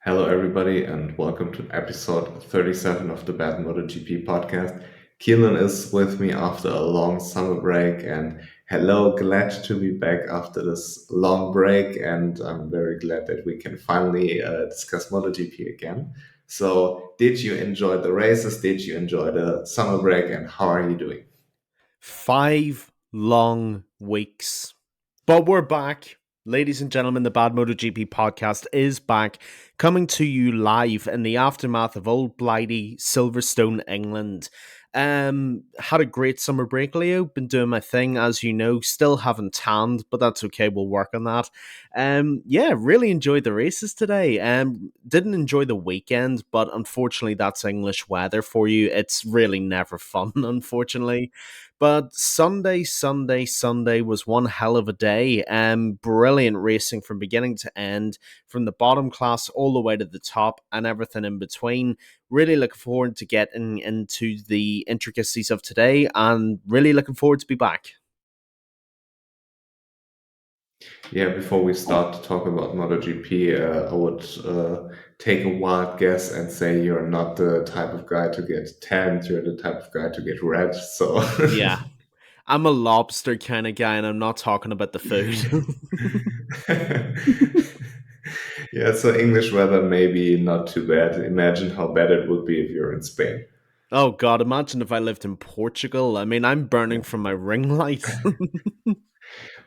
Hello, everybody, and welcome to episode 37 of the BadMotoGP podcast. Keelan is with me after a long summer break, and hello, glad to be back after this long break. And I'm very glad that we can finally discuss MotoGP again. So, did you enjoy the races? Did you enjoy the summer break? And how are you doing? 5 long weeks. But we're back. Ladies and gentlemen, the Bad MotoGP podcast is back, coming to you live in the aftermath of old blighty Silverstone, England. Had a great summer break, Leo. Been doing my thing, as you know. Still haven't tanned, but that's okay. We'll work on that. Yeah, really enjoyed the races today. Didn't enjoy the weekend, but unfortunately, that's English weather for you. It's really never fun, unfortunately. But Sunday was one hell of a day. Brilliant racing from beginning to end, from the bottom class all the way to the top and everything in between. Really looking forward to getting into the intricacies of today and really looking forward to be back. Yeah, before we start to talk about MotoGP, I would take a wild guess and say you're not the type of guy to get tanned, you're the type of guy to get red. So, Yeah, I'm a lobster kind of guy and I'm not talking about the food. yeah, so English weather maybe not too bad. Imagine how bad it would be if you're in Spain. Oh god, imagine if I lived in Portugal. I mean, I'm burning Yeah. from my ring light.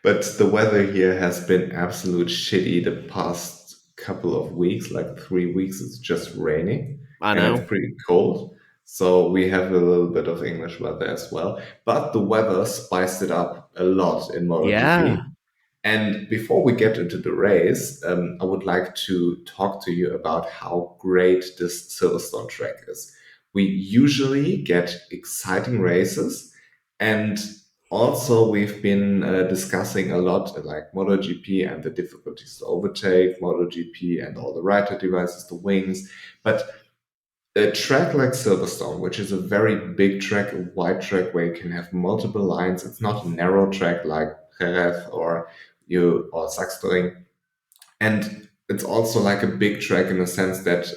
But the weather here has been absolute shitty the past couple of weeks, like 3 weeks. It's just raining I and it's know. pretty cold. So we have a little bit of English weather as well. But the weather spiced it up a lot in Yeah. MotoGP. And before we get into the race, I would like to talk to you about how great this Silverstone track is. We usually get exciting races, and also we've been discussing a lot like MotoGP and the difficulties to overtake, MotoGP and all the rider devices, the wings. But a track like Silverstone, which is a very big track, a wide track where you can have multiple lines, it's not a narrow track like Jerez or Saxtoring, and it's also like a big track in the sense that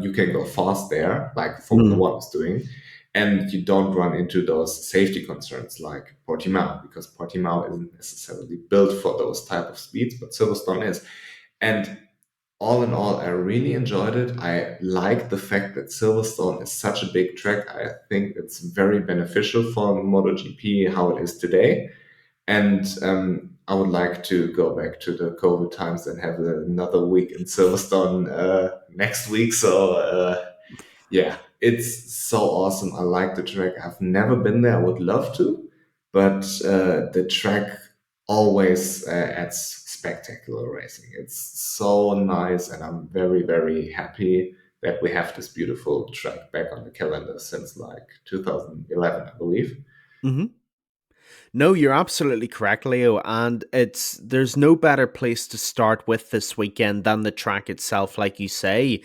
you can go fast there, like Formula Mm. One is doing, and you don't run into those safety concerns like Portimao, because Portimao isn't necessarily built for those type of speeds, but Silverstone is. And all in all, I really enjoyed it. I like the fact that Silverstone is such a big track. I think it's very beneficial for MotoGP how it is today. And I would like to go back to the COVID times and have another week in Silverstone next week. So yeah, it's so awesome. I like the track. I've never been there. I would love to, but the track always adds spectacular racing. It's so nice, and I'm very, very happy that we have this beautiful track back on the calendar since like 2011, I believe. Hmm. No, you're absolutely correct, Leo. And there's no better place to start with this weekend than the track itself, like you say.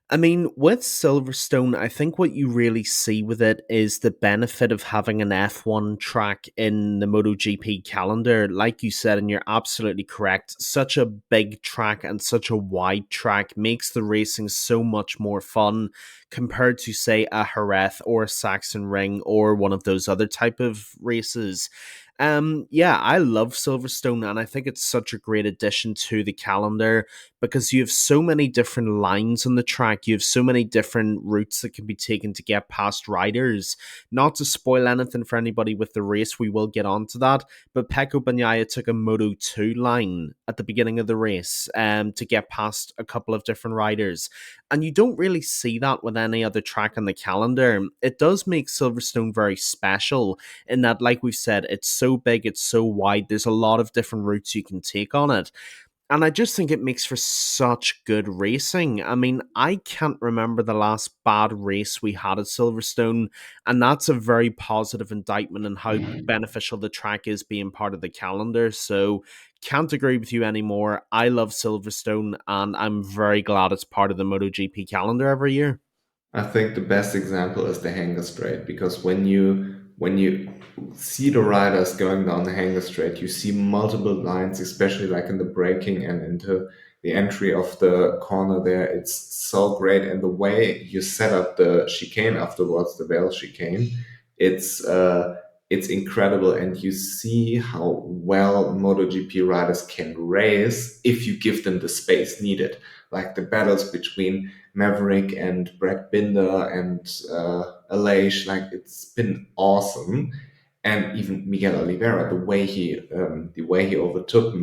I mean, with Silverstone, I think what you really see with it is the benefit of having an F1 track in the MotoGP calendar. Like you said, and you're absolutely correct, such a big track and such a wide track makes the racing so much more fun compared to, say, a Jerez or a Saxon Ring or one of those other type of races. Yeah, I love Silverstone and I think it's such a great addition to the calendar because you have so many different lines on the track. You have so many different routes that can be taken to get past riders. Not to spoil anything for anybody with the race, we will get onto that. But Pecco Bagnaia took a Moto 2 line at the beginning of the race to get past a couple of different riders. And you don't really see that with any other track on the calendar. It does make Silverstone very special in that, like we've said, it's so big, it's so wide, there's a lot of different routes you can take on it. And I just think it makes for such good racing. I mean, I can't remember the last bad race we had at Silverstone, and that's a very positive indictment on how beneficial the track is being part of the calendar. So, can't agree with you anymore. I love Silverstone, and I'm very glad it's part of the MotoGP calendar every year. I think the best example is the hanger straight, because when you see the riders going down the hanger straight, you see multiple lines, especially like in the braking and into the entry of the corner there, it's so great. And the way you set up the chicane afterwards, the Vale chicane, it's it's incredible. And you see how well MotoGP riders can race if you give them the space needed. Like the battles between Maverick and Brad Binder and Aleix, like it's been awesome. And even Miguel Oliveira, the way he overtook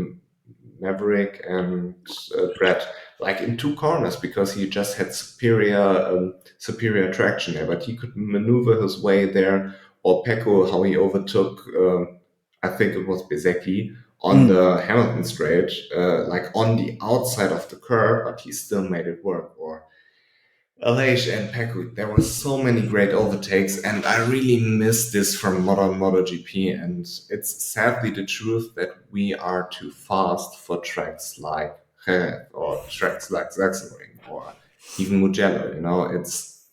Maverick and Brett, like in two corners, because he just had superior traction there, but he could maneuver his way there. Or Pecco, how he overtook, I think it was Bezecchi on Mm. the Hamilton straight, like on the outside of the curb, but he still made it work. Or Aleix and Pecco, there were so many great overtakes, and I really miss this from modern MotoGP. And it's sadly the truth that we are too fast for tracks like Jerez or tracks like Sachsenring or even Mugello. You know, it's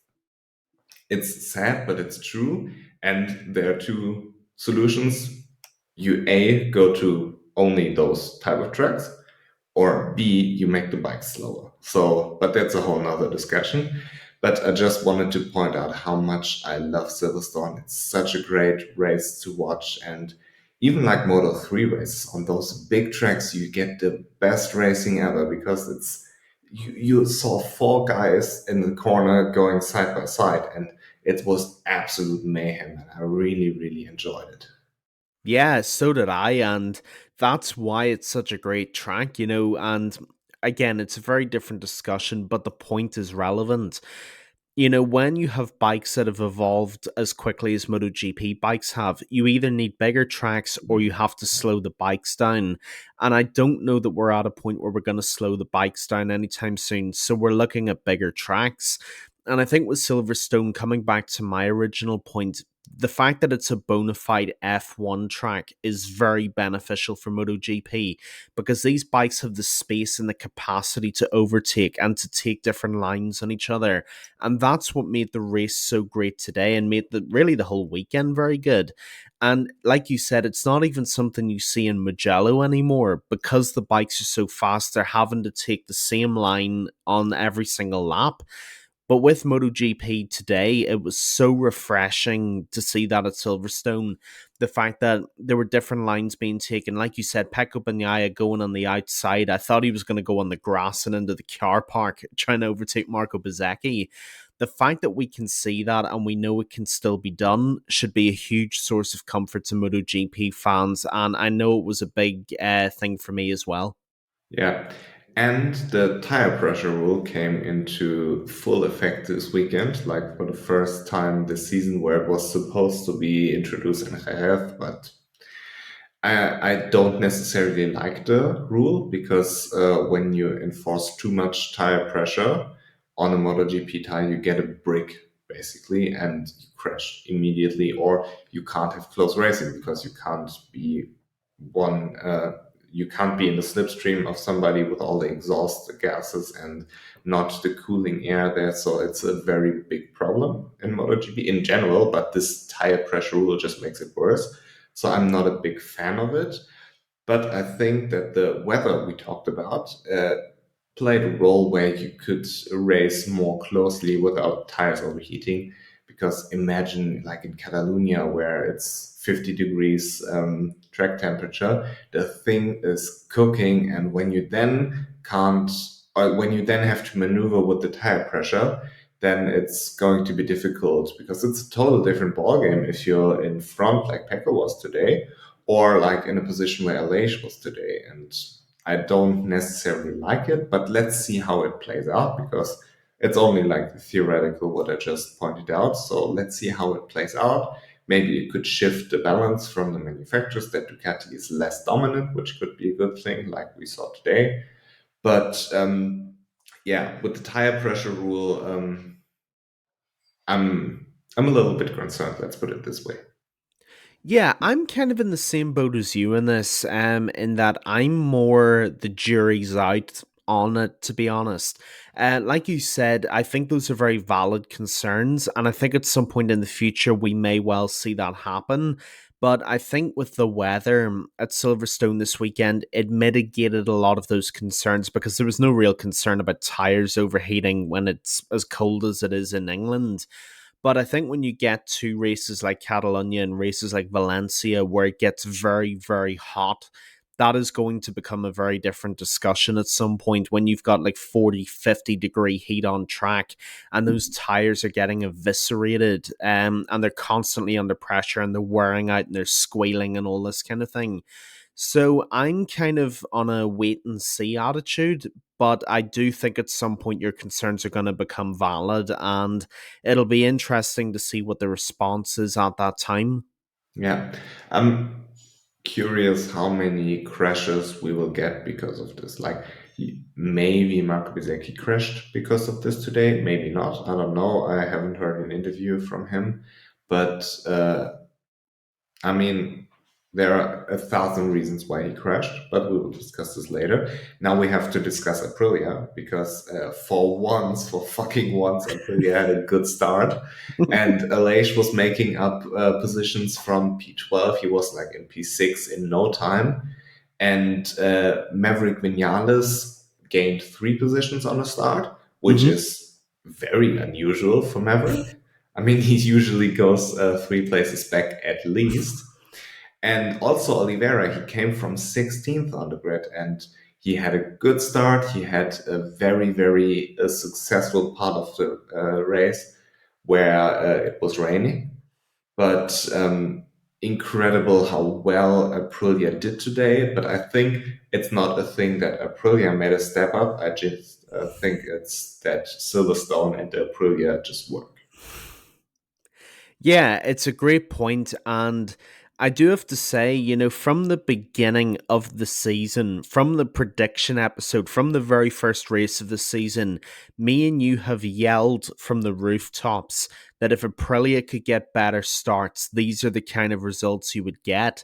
sad, but it's true. And there are two solutions. You A, go to only those type of tracks, or B, you make the bike slower. So, but that's a whole nother discussion. But I just wanted to point out how much I love Silverstone. It's such a great race to watch. And even like Moto 3 races on those big tracks, you get the best racing ever because you saw four guys in the corner going side by side, and it was absolute mayhem. And I really, really enjoyed it. Yeah, so did I, and that's why it's such a great track, you know. And again, it's a very different discussion, but the point is relevant. You know, when you have bikes that have evolved as quickly as MotoGP bikes have, you either need bigger tracks or you have to slow the bikes down. And I don't know that we're at a point where we're going to slow the bikes down anytime soon. So we're looking at bigger tracks. And I think with Silverstone, coming back to my original point, the fact that it's a bona fide F1 track is very beneficial for MotoGP because these bikes have the space and the capacity to overtake and to take different lines on each other. And that's what made the race so great today and made the whole weekend very good. And like you said, it's not even something you see in Mugello anymore because the bikes are so fast. They're having to take the same line on every single lap. But with MotoGP today, it was so refreshing to see that at Silverstone. The fact that there were different lines being taken. Like you said, Pecco Bagnaia going on the outside. I thought he was going to go on the grass and into the car park trying to overtake Marco Bezzecchi. The fact that we can see that and we know it can still be done should be a huge source of comfort to MotoGP fans. And I know it was a big thing for me as well. Yeah. And the tire pressure rule came into full effect this weekend, like for the first time this season, where it was supposed to be introduced in Jerez, but I don't necessarily like the rule because when you enforce too much tire pressure on a MotoGP tire, you get a brick basically and you crash immediately, or you can't have close racing because one. You can't be in the slipstream of somebody with all the exhaust gases and not the cooling air there. So it's a very big problem in MotoGP in general, but this tire pressure rule just makes it worse. So I'm not a big fan of it. But I think that the weather we talked about played a role where you could race more closely without tires overheating. Because imagine, like in Catalonia, where it's 50 degrees track temperature, the thing is cooking, and when you then can't, or when you then have to maneuver with the tire pressure, then it's going to be difficult because it's a total different ballgame if you're in front like Pecco was today, or like in a position where Aleix was today. And I don't necessarily like it, but let's see how it plays out because it's only like theoretical what I just pointed out. So let's see how it plays out. Maybe it could shift the balance from the manufacturers that Ducati is less dominant, which could be a good thing, like we saw today. But yeah, with the tire pressure rule, I'm a little bit concerned. Let's put it this way. Yeah, I'm kind of in the same boat as you in this, in that I'm more the jury's out on it, to be honest. Like you said, I think those are very valid concerns, and I think at some point in the future we may well see that happen. But I think with the weather at Silverstone this weekend, it mitigated a lot of those concerns because there was no real concern about tires overheating when it's as cold as it is in England. But I think when you get to races like Catalonia and races like Valencia, where it gets very, very hot, that is going to become a very different discussion at some point when you've got like 40, 50-degree heat on track and those tires are getting eviscerated, and they're constantly under pressure and they're wearing out and they're squealing and all this kind of thing. So I'm kind of on a wait and see attitude, but I do think at some point your concerns are going to become valid, and it'll be interesting to see what the response is at that time. Yeah. I'm curious how many crashes we will get because of this. Like, maybe Marco Bezzecchi crashed because of this today, maybe not. I don't know. I haven't heard an interview from him. But I mean, there are a thousand reasons why he crashed, but we will discuss this later. Now we have to discuss Aprilia because for once, for fucking once, Aprilia had a good start. And Aleix was making up positions from P12. He was like in P6 in no time. And Maverick Vinales gained 3 positions on the start, which Hmm. is very unusual for Maverick. I mean, he usually goes 3 places back at least. And also Oliveira, he came from 16th on the grid and he had a good start. He had a very, very successful part of the race where it was raining. But incredible how well Aprilia did today. But I think it's not a thing that Aprilia made a step up. I just think it's that Silverstone and Aprilia just work. Yeah, it's a great point, and I do have to say, from the beginning of the season, from the prediction episode, from the very first race of the season, me and you have yelled from the rooftops that if Aprilia could get better starts, these are the kind of results you would get.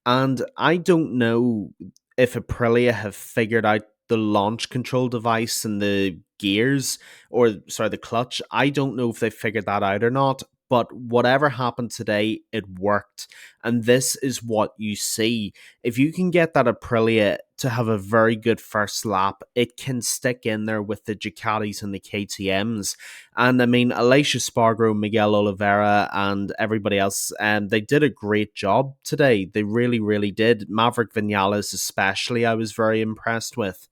And I don't know if Aprilia have figured out the launch control device and the gears, or sorry, the clutch. I don't know if they figured that out or not, but whatever happened today, it worked. And this is what you see. If you can get that Aprilia to have a very good first lap, it can stick in there with the Ducatis and the KTMs. And I mean, Alicia Spargo, Miguel Oliveira, and everybody else, they did a great job today. They really, really did. Maverick Vinales, especially, I was very impressed with.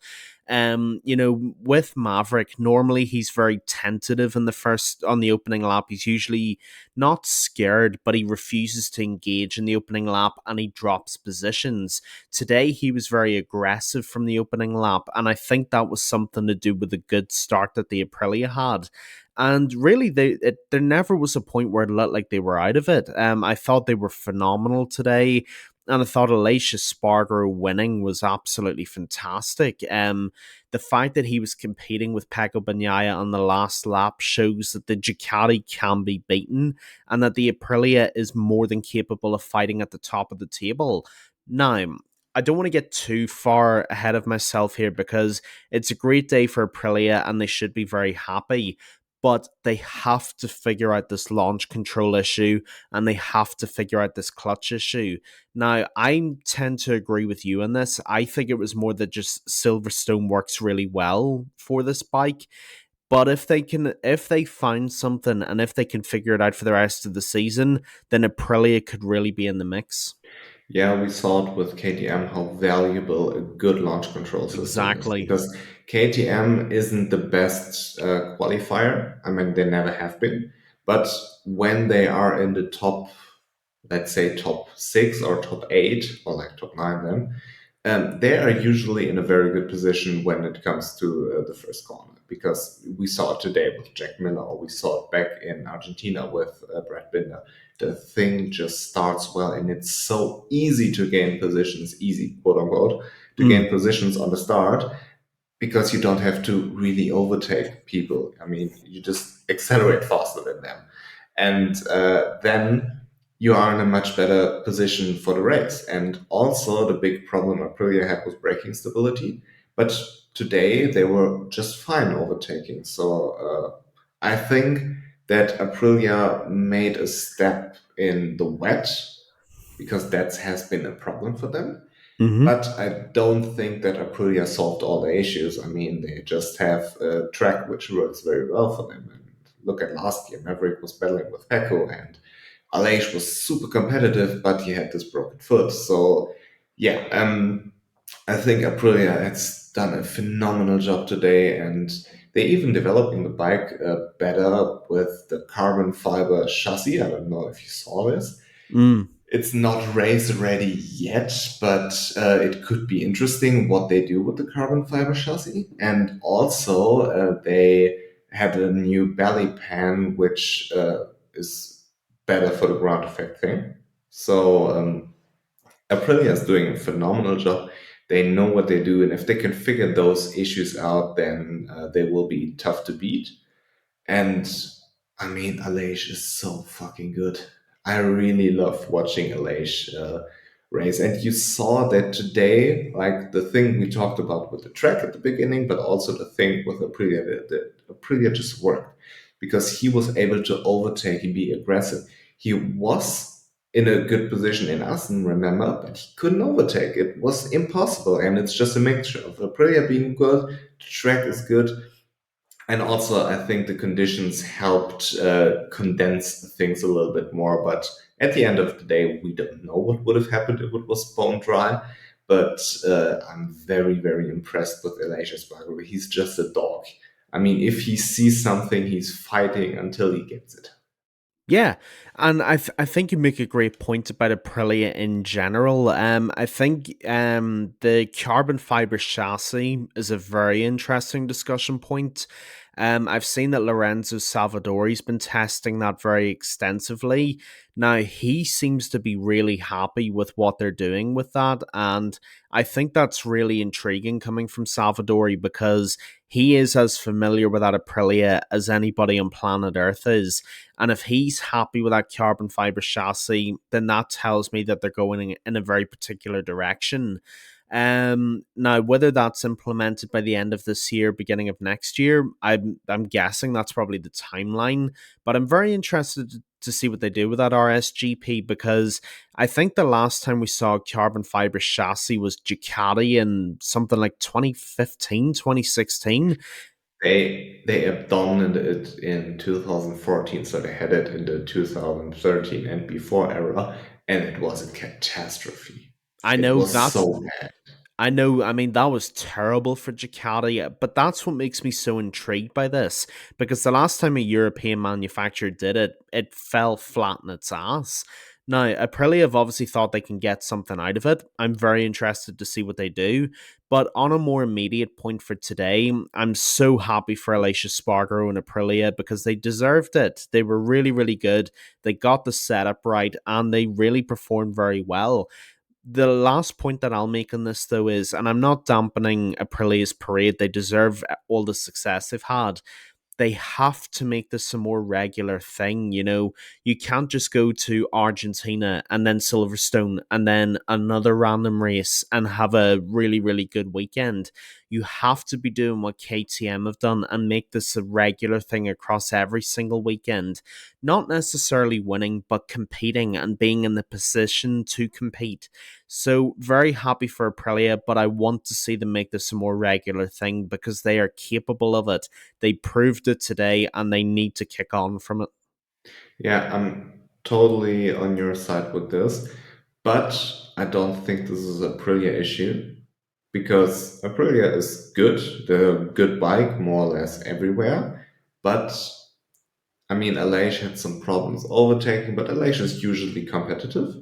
With Maverick, normally he's very tentative in the first on the opening lap. He's usually not scared, but he refuses to engage in the opening lap and he drops positions. Today he was very aggressive from the opening lap, and I think that was something to do with the good start that the Aprilia had. And really, there never was a point where it looked like they were out of it. I thought they were phenomenal today. And I thought Alicia Spargo winning was absolutely fantastic. The fact that he was competing with Pecco Bagnaia on the last lap shows that the Ducati can be beaten and that the Aprilia is more than capable of fighting at the top of the table. Now, I don't want to get too far ahead of myself here because it's a great day for Aprilia and they should be very happy. But they have to figure out this launch control issue and they have to figure out this clutch issue. Now, I tend to agree with you on this. I think it was more that just Silverstone works really well for this bike. But if they find something and if they can figure it out for the rest of the season, then Aprilia could really be in the mix. Yeah, we saw it with KTM how valuable a good launch control system is Exactly. because KTM isn't the best qualifier. I mean, they never have been. But when they are in the top, let's say top 6 or top 8 or like top 9, then they are usually in a very good position when it comes to the first corner because we saw it today with Jack Miller or we saw it back in Argentina with Brad Binder. The thing just starts well and it's so easy to gain positions, easy quote unquote, to gain Mm. positions on the start because you don't have to really overtake people. I mean, you just accelerate faster than them. And then you are in a much better position for the race. And also, the big problem Aprilia had was braking stability. But today, they were just fine overtaking. So I think that Aprilia made a step in the wet because that has been a problem for them. Hmm. But I don't think that Aprilia solved all the issues. I mean, they just have a track which works very well for them. And look at last year, Maverick was battling with Pecco, and Aleix was super competitive, but he had this broken foot. So, yeah, I think Aprilia has done a phenomenal job today, and they're even developing the bike better with the carbon fiber chassis. I don't know if you saw this. Mm. It's not race ready yet, but it could be interesting what they do with the carbon fiber chassis. And also, they had a new belly pan, which is better for the ground effect thing. So, Aprilia is doing a phenomenal job. They know what they do, and if they can figure those issues out, then they will be tough to beat. And I mean, Aleix is so fucking good. I really love watching Aleix race. And you saw that today, like the thing we talked about with the track at the beginning, but also the thing with Aprilia, the Aprilia just worked because he was able to overtake and be aggressive. He was in a good position in Assen, remember, but he couldn't overtake. It was impossible. And it's just a mixture of Aprilia being good, the track is good, and also, I think the conditions helped condense things a little bit more. But at the end of the day, we don't know what would have happened if it was bone dry. But I'm very, very impressed with Elijah Spargo. He's just a dog. I mean, if he sees something, he's fighting until he gets it. Yeah, and I think you make a great point about Aprilia in general. I think the carbon fiber chassis is a very interesting discussion point. I've seen that Lorenzo Salvadori's been testing that very extensively. Now he seems to be really happy with what they're doing with that, and I think that's really intriguing coming from Salvadori because he is as familiar with that Aprilia as anybody on planet Earth is. And if he's happy with that carbon fiber chassis, then that tells me that they're going in a very particular direction. Now whether that's implemented by the end of this year, beginning of next year, I'm guessing that's probably the timeline. But I'm very interested to see what they do with that RSGP because I think the last time we saw a carbon fiber chassis was Ducati in something like 2015, 2016. They abandoned it in 2014, so they had it in the 2013 and before era, and it was a catastrophe. I It know was that's so bad. I know, I mean, that was terrible for Ducati, but that's what makes me so intrigued by this. Because the last time a European manufacturer did it, it fell flat in its ass. Now, Aprilia have obviously thought they can get something out of it. I'm very interested to see what they do. But on a more immediate point for today, I'm so happy for Alicia Spargo and Aprilia because they deserved it. They were really, really good. They got the setup right and they really performed very well. The last point that I'll make on this, though, is, and I'm not dampening Aprilia's parade, they deserve all the success they've had, they have to make this a more regular thing. You know, you can't just go to Argentina and then Silverstone and then another random race and have a really, really good weekend. You have to be doing what KTM have done and make this a regular thing across every single weekend. Not necessarily winning, but competing and being in the position to compete. So, very happy for Aprilia, but I want to see them make this a more regular thing because they are capable of it. They proved it today and they need to kick on from it. Yeah, I'm totally on your side with this, but I don't think this is a Aprilia issue because Aprilia is good. They're a good bike more or less everywhere, but I mean, Aleix had some problems overtaking, but Aleix is usually competitive.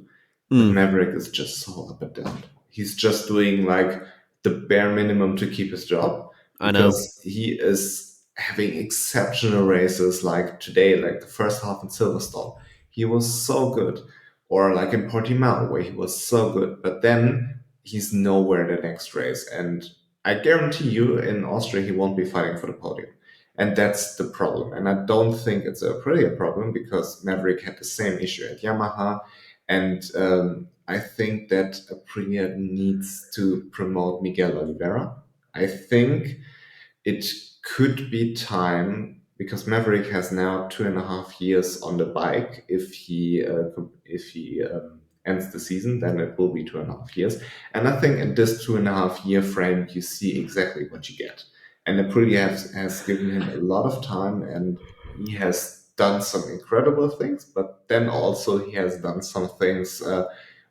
But Mm, Maverick is just so up and down. He's just doing like the bare minimum to keep his job I know. because he is having exceptional races like today, like the first half in Silverstone. He was so good. Or like in Portimao, where he was so good. But then he's nowhere the next race. And I guarantee you in Austria, he won't be fighting for the podium. And that's the problem. And I don't think it's a Aprilia problem because Maverick had the same issue at Yamaha. And I think that Aprilia needs to promote Miguel Oliveira. I think it could be time because Maverick has now 2.5 years on the bike if he ends the season, then it will be 2.5 years. And I think in this 2.5 year frame, you see exactly what you get. And Aprilia has given him a lot of time, and he has done some incredible things, but then also he has done some things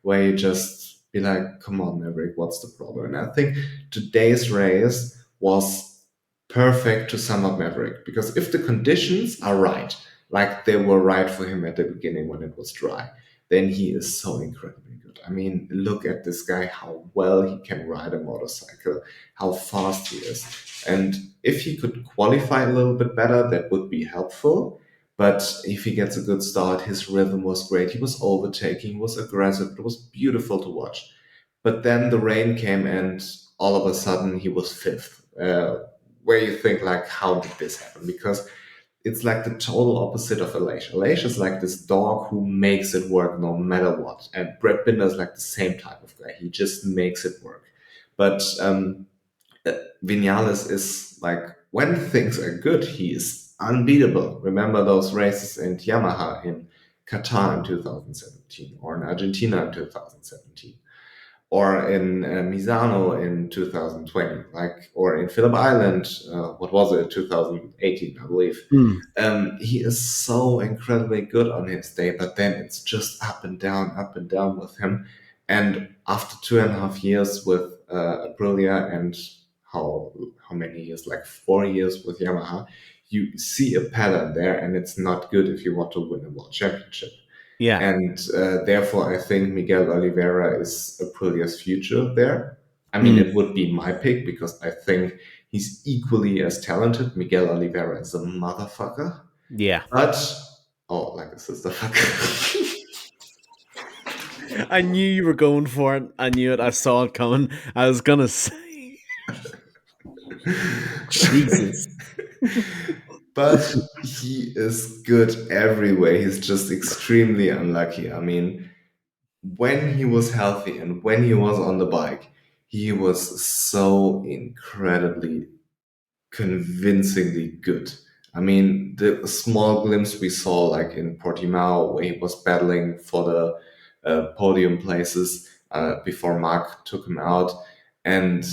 where you just be like, come on, Maverick, what's the problem? And I think today's race was perfect to sum up Maverick, because if the conditions are right, like they were right for him at the beginning when it was dry, then he is so incredibly good. I mean, look at this guy, how well he can ride a motorcycle, how fast he is. And if he could qualify a little bit better, that would be helpful. But if he gets a good start, his rhythm was great. He was overtaking, he was aggressive. It was beautiful to watch. But then the rain came, and all of a sudden he was fifth. Where you think, like, how did this happen? Because it's like the total opposite of Aleix. Aleix is like this dog who makes it work no matter what. And Brad Binder is like the same type of guy. He just makes it work. But Vinales is like, when things are good, he is unbeatable. Remember those races in Yamaha in Qatar in 2017 or in Argentina in 2017 or in Misano in 2020, like, or in Phillip Island, what was it, 2018, I believe. Hmm. He is so incredibly good on his day, but then it's just up and down with him. And after 2.5 years with Aprilia, and how many years, like 4 years with Yamaha, you see a pattern there, and it's not good if you want to win a world championship. Yeah. And therefore, I think Miguel Oliveira is Aprilia's future there. I mean, Hmm. it would be my pick because I think he's equally as talented. Miguel Oliveira is a motherfucker, Yeah. but oh, like a sister fucker. I knew you were going for it. I knew it. I saw it coming. I was gonna say, Jesus. But he is good every way. He's just extremely unlucky. I mean, when he was healthy and when he was on the bike, he was so incredibly convincingly good. I mean, the small glimpse we saw, like in Portimao, where he was battling for the podium places before Mark took him out, and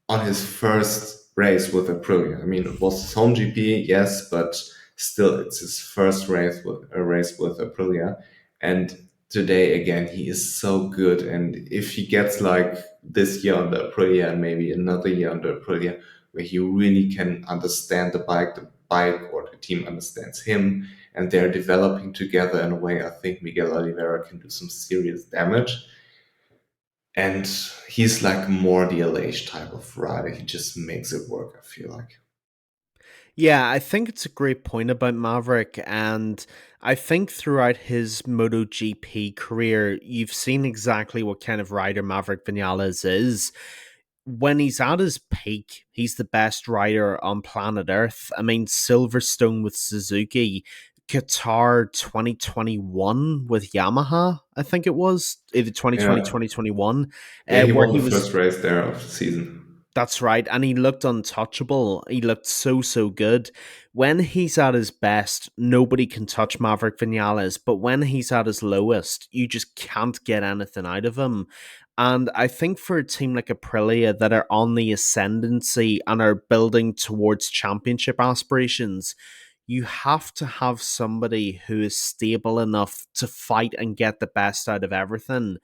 on his first race with Aprilia. I mean, it was his home GP, yes, but still, it's his first race with Aprilia, and today again he is so good. And if he gets like this year under Aprilia and maybe another year under Aprilia, where he really can understand the bike or the team understands him, and they're developing together in a way, I think Miguel Oliveira can do some serious damage. And he's like more the LH type of rider. He just makes it work, I feel like. Yeah, I think it's a great point about Maverick, and I think throughout his MotoGP career, you've seen exactly what kind of rider Maverick Vinales is. When he's at his peak, he's the best rider on planet Earth. I mean, Silverstone with Suzuki, Qatar 2021 with Yamaha, I think it was, either 2020, Yeah. 2021, Yeah, he where won he the was. first race there of the season. That's right. And he looked untouchable. He looked so, so good. When he's at his best, nobody can touch Maverick Vinales. But when he's at his lowest, you just can't get anything out of him. And I think for a team like Aprilia that are on the ascendancy and are building towards championship aspirations, you have to have somebody who is stable enough to fight and get the best out of everything.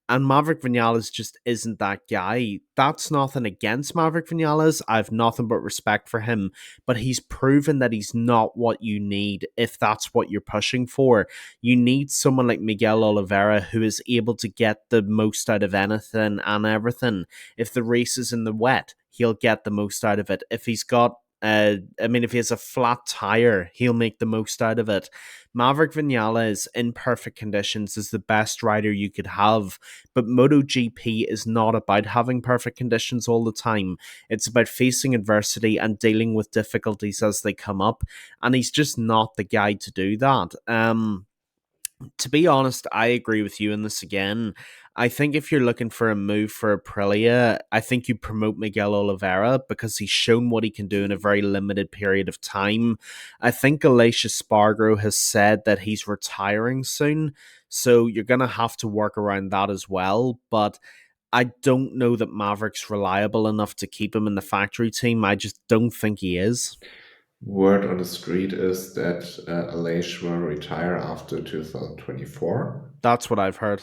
And Maverick Vinales just isn't that guy. That's nothing against Maverick Vinales. I have nothing but respect for him. But he's proven that he's not what you need if that's what you're pushing for. You need someone like Miguel Oliveira who is able to get the most out of anything and everything. If the race is in the wet, he'll get the most out of it. If he's got if he has a flat tire, he'll make the most out of it. Maverick Vinales in perfect conditions is the best rider you could have, but MotoGP is not about having perfect conditions all the time. It's about facing adversity and dealing with difficulties as they come up, and he's just not the guy to do that. To be honest, I agree with you in this again. I think if you're looking for a move for Aprilia, I think you promote Miguel Oliveira because he's shown what he can do in a very limited period of time. I think Alicia Spargo has said that he's retiring soon, so you're going to have to work around that as well. But I don't know that Maverick's reliable enough to keep him in the factory team. I just don't think he is. Word on the street is that Aleix will retire after 2024. That's what I've heard.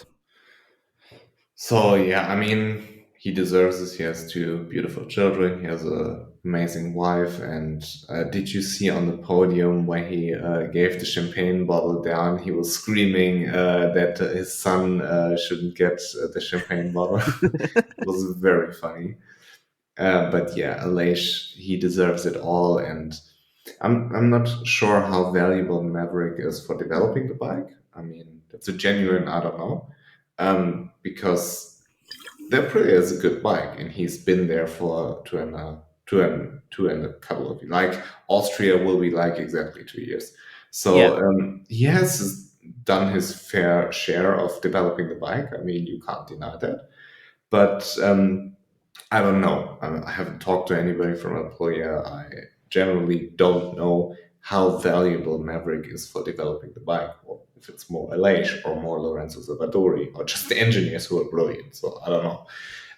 So yeah, I mean, he deserves this. He has two beautiful children. He has a amazing wife. And did you see on the podium when he gave the champagne bottle down? He was screaming that his son shouldn't get the champagne bottle. It was very funny. But yeah, Aleix, he deserves it all. And I'm not sure how valuable Maverick is for developing the bike. I mean, it's a genuine I don't know, because the Aprilia is a good bike, and he's been there for two and a couple of like Austria will be like exactly 2 years. Yeah. So he has done his fair share of developing the bike. I mean, you can't deny that. But I don't know. I haven't talked to anybody from Aprilia. I generally don't know how valuable Maverick is for developing the bike, or if it's more Aleix or more Lorenzo Savadori, or just the engineers who are brilliant. So I don't know.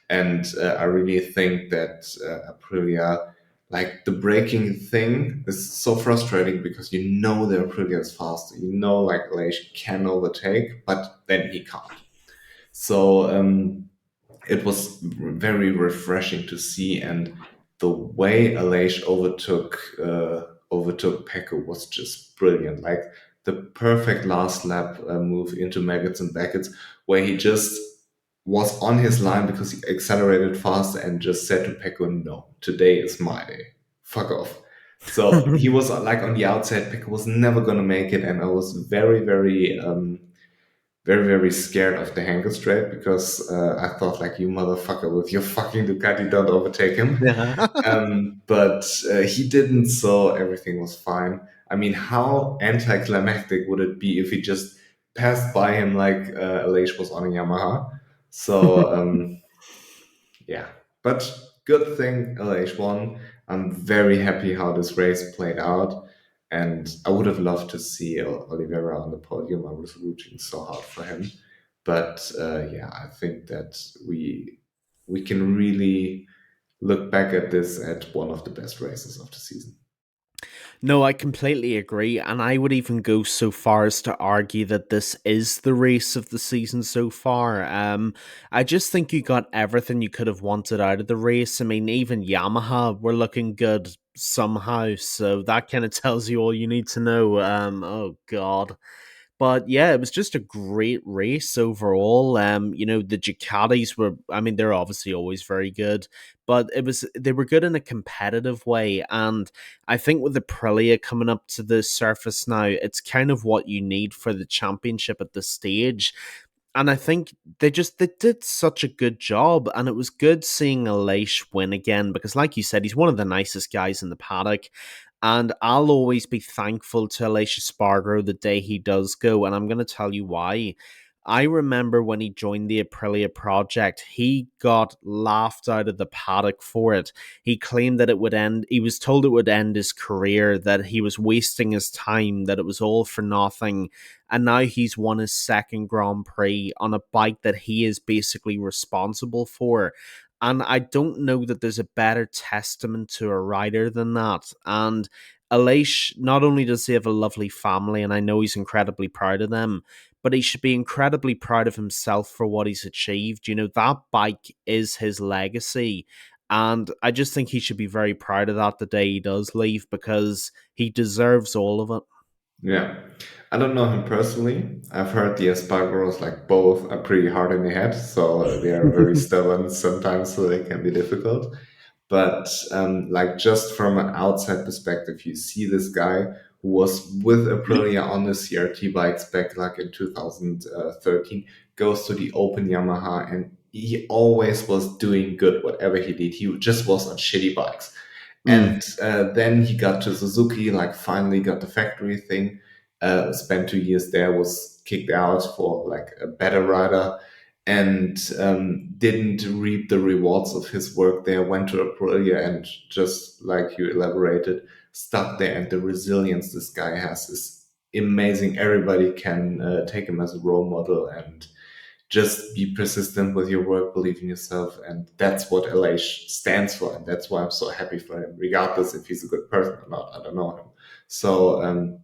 And I really think that Aprilia, like the braking thing, is so frustrating because you know the Aprilia is faster. You know, like Aleix can overtake, but then he can't. So it was very refreshing to see, and the way Aleix overtook Pecco was just brilliant. Like the perfect last lap move into Maggots and Beckett's, where he just was on his line because he accelerated fast and just said to Pecco, "No, today is my day. Fuck off." So he was like on the outside. Pecco was never gonna make it, and I was very scared of the hanger straight because I thought like you motherfucker with your fucking Ducati don't overtake him. Yeah. But he didn't, so everything was fine. I mean, how anticlimactic would it be if he just passed by him like Aleix was on a Yamaha? So yeah, but good thing LH won. I'm very happy how this race played out, and I would have loved to see Oliveira on the podium. I was rooting so hard for him, but yeah, I think that we can really look back at this at one of the best races of the season. No, I completely agree. And I would even go so far as to argue that this is the race of the season so far. I just think you got everything you could have wanted out of the race. I mean, even Yamaha were looking good somehow. So that kind of tells you all you need to know. Oh, God. But yeah, it was just a great race overall. The Ducatis were, I mean, they're obviously always very good, but they were good in a competitive way. And I think with Aprilia coming up to the surface now, it's kind of what you need for the championship at this stage. And I think they did such a good job, and it was good seeing Aleix win again because, like you said, he's one of the nicest guys in the paddock, and I'll always be thankful to Aleix Spargo the day he does go, and I'm going to tell you why. I remember when he joined the Aprilia project, he got laughed out of the paddock for it. He claimed that it would end, he was told it would end his career, that he was wasting his time, that it was all for nothing, and now he's won his second Grand Prix on a bike that he is basically responsible for. And I don't know that there's a better testament to a rider than that. And Aleix, not only does he have a lovely family, and I know he's incredibly proud of them, but he should be incredibly proud of himself for what he's achieved. You know, that bike is his legacy. And I just think he should be very proud of that the day he does leave because he deserves all of it. Yeah. I don't know him personally. I've heard the Espargaros, like both, are pretty hard in the head, so they are very stubborn sometimes, so they can be difficult. But like just from an outside perspective, you see this guy who was with Aprilia on the CRT bikes back like in 2013, goes to the Open Yamaha, and he always was doing good, whatever he did. He just was on shitty bikes. Mm. And then he got to Suzuki, like finally got the factory thing. Spent 2 years there, was kicked out for like a better rider, and didn't reap the rewards of his work there. Went to Aprilia and, just like you elaborated, stuck there. And the resilience this guy has is amazing. Everybody can take him as a role model, and just be persistent with your work, believe in yourself, and that's what LA stands for, and that's why I'm so happy for him, regardless if he's a good person or not. I don't know him, so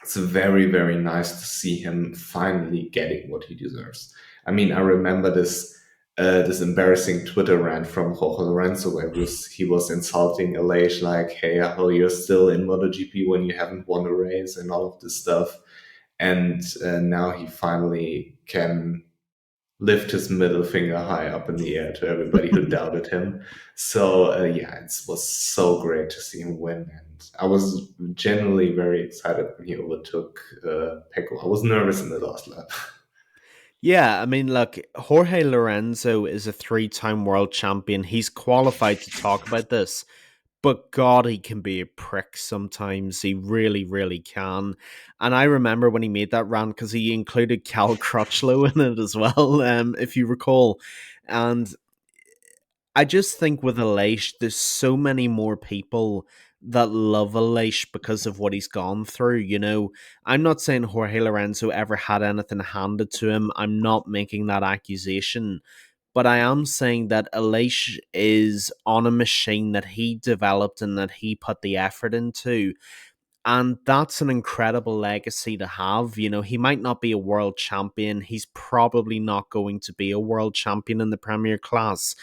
it's very, very nice to see him finally getting what he deserves. I mean, I remember this embarrassing Twitter rant from Jorge Lorenzo, where he was insulting Aleix, like, "Hey, how you're still in MotoGP when you haven't won a race," and all of this stuff. And now he finally can lift his middle finger high up in the air to everybody who doubted him. So yeah, it was so great to see him win, and I was genuinely very excited when he overtook Pecco. I was nervous in the last lap. Yeah, I mean, look, Jorge Lorenzo is a three-time world champion. He's qualified to talk about this, but God, he can be a prick sometimes. He really, really can. And I remember when he made that rant because he included Cal Crutchlow in it as well, if you recall. And I just think with Aleix, there's so many more people that love Aleix because of what he's gone through. You know, I'm not saying Jorge Lorenzo ever had anything handed to him. I'm not making that accusation. But I am saying that Aleix is on a machine that he developed and that he put the effort into. And that's an incredible legacy to have. You know, he might not be a world champion. He's probably not going to be a world champion in the Premier class,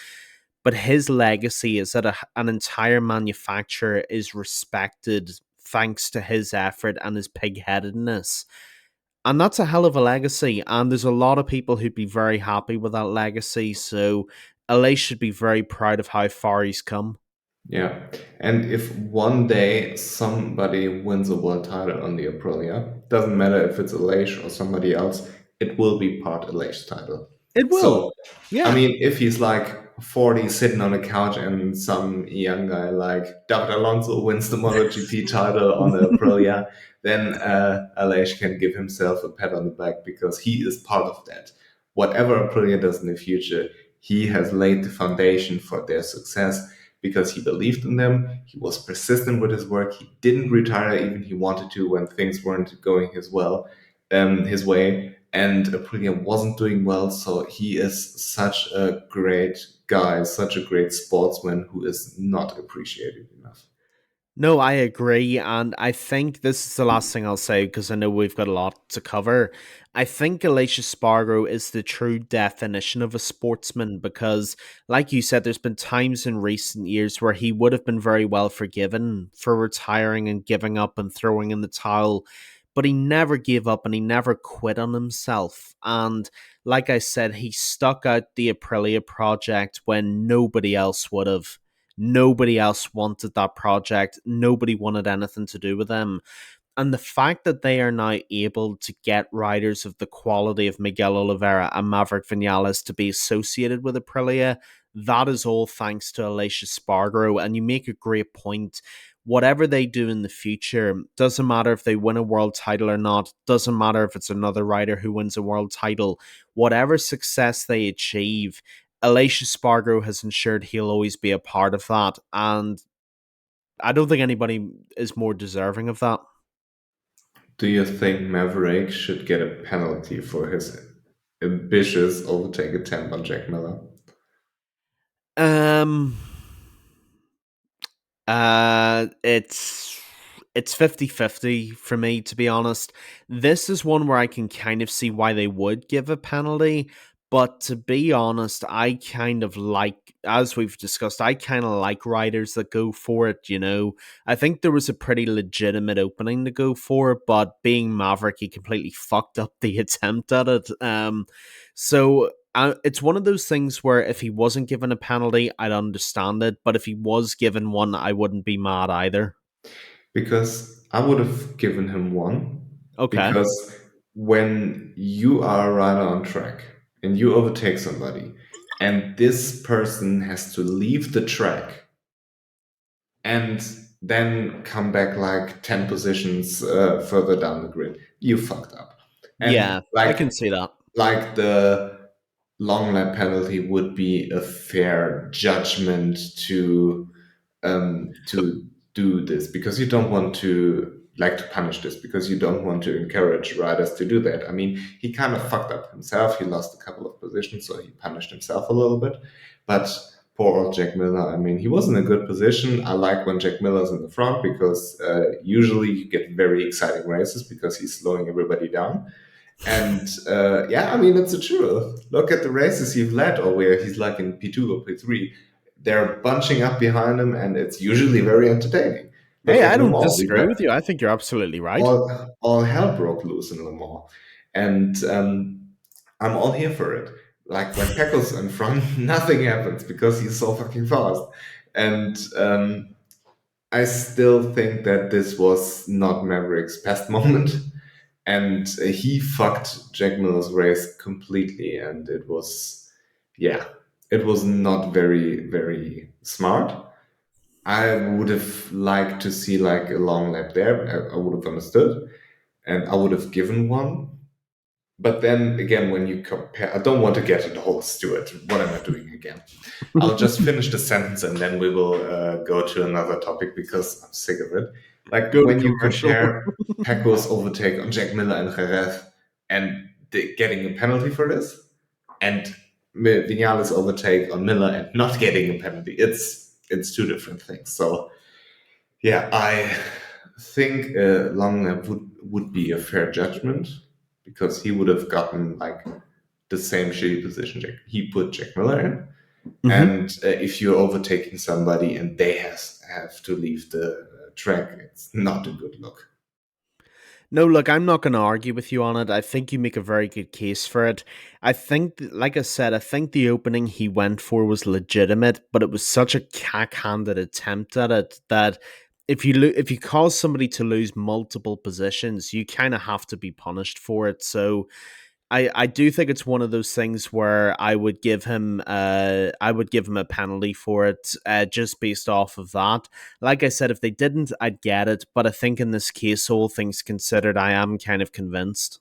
but his legacy is that an entire manufacturer is respected thanks to his effort and his pig-headedness. And that's a hell of a legacy. And there's a lot of people who'd be very happy with that legacy. So LA should be very proud of how far he's come. Yeah, and if one day somebody wins a world title on the Aprilia, doesn't matter if it's Aleix or somebody else, it will be part Aleix title. It will. So, I Yeah. mean, if he's like 40 sitting on a couch and some young guy like David Alonso wins the MotoGP title on the Aprilia, then Aleix can give himself a pat on the back because he is part of that. Whatever Aprilia does in the future, he has laid the foundation for their success because he believed in them. He was persistent with his work. He didn't retire even he wanted to when things weren't going his way, and Aprilia wasn't doing well. So he is such a great guy, such a great sportsman who is not appreciated enough. No, I agree. And I think this is the last thing I'll say because I know we've got a lot to cover. I think Alicia Spargo is the true definition of a sportsman because, like you said, there's been times in recent years where he would have been very well forgiven for retiring and giving up and throwing in the towel. But he never gave up and he never quit on himself. And like I said, he stuck out the Aprilia project when nobody else would have. Nobody else wanted that project. Nobody wanted anything to do with them. And the fact that they are now able to get riders of the quality of Miguel Oliveira and Maverick Vinales to be associated with Aprilia, that is all thanks to Alicia Spargo. And you make a great point. Whatever they do in the future, doesn't matter if they win a world title or not, doesn't matter if it's another rider who wins a world title, whatever success they achieve, Alicia Spargo has ensured he'll always be a part of that. And I don't think anybody is more deserving of that. Do you think Maverick should get a penalty for his ambitious overtake attempt on Jack Miller? Um it's 50-50 for me, to be honest. This is one where I can kind of see why they would give a penalty, but to be honest, I kind of like, as we've discussed, I kind of like riders that go for it, you know. I think there was a pretty legitimate opening to go for it, but being Maverick, he completely fucked up the attempt at it. So it's one of those things where if he wasn't given a penalty, I'd understand it. But if he was given one, I wouldn't be mad either. Because I would have given him one. Okay. Because when you are a rider on track and you overtake somebody, and this person has to leave the track and then come back like 10 positions further down the grid, you fucked up. And Yeah, I can see that. the long lap penalty would be a fair judgment to do this, because you don't want to punish this, because you don't want to encourage riders to do that. I mean, he kind of fucked up himself. He lost a couple of positions, so he punished himself a little bit. But poor old Jack Miller, I mean, he was in a good position. I like when Jack Miller's in the front, because usually you get very exciting races because he's slowing everybody down. And yeah, I mean, it's a truth. Look at the races you've led, or where he's like in P2 or P3. They're bunching up behind him, and it's usually very entertaining. Look Hey, at I Le don't Mans. disagree with you. I think you're absolutely right. All hell broke loose in Le Mans. And I'm all here for it. Like when Pecco's in front, nothing happens because he's so fucking fast. And I still think that this was not Maverick's best moment, and he fucked Jack Miller's race completely, and it was, yeah, it was not very smart. I would have liked to see like a long lap there. I would have understood, and I would have given one. But then again, when you compare, I don't want to get into the whole Stewart. What am I doing again? I'll just finish the sentence and then we will go to another topic, because I'm sick of it. Like Go to when you commercial. compare Pecco's overtake on Jack Miller and Jerez and getting a penalty for this, and Vinales' overtake on Miller and not getting a penalty, it's two different things. So yeah, I think Long would be a fair judgment, because he would have gotten like the same shitty position he put Jack Miller in. Hmm. And if you're overtaking somebody and they have to leave the track, it's not a good look. No, look, I'm not going to argue with you on it. I think you make a very good case for it. I think, like I said, I think the opening he went for was legitimate, but it was such a cack-handed attempt at it that if you cause somebody to lose multiple positions, you kind of have to be punished for it. So I do think it's one of those things where I would give him a penalty for it, just based off of that. Like I said, if they didn't, I'd get it, but I think in this case, all things considered, I am kind of convinced.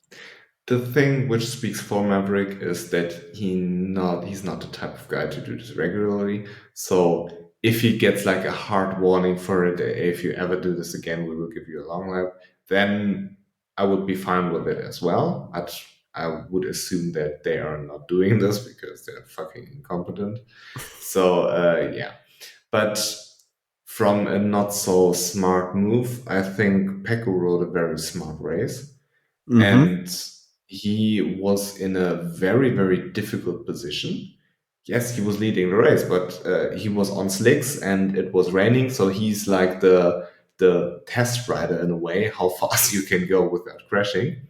The thing which speaks for Maverick is that he's not the type of guy to do this regularly. So if he gets like a hard warning for it, if you ever do this again, we will give you a long lap, then I would be fine with it as well. I would assume that they are not doing this because they're fucking incompetent. So yeah, but from a not so smart move, I think Pecco rode a very smart race, Mm-hmm. and he was in a very difficult position. Yes, he was leading the race, but he was on slicks and it was raining, so he's like the test rider in a way, how fast you can go without crashing.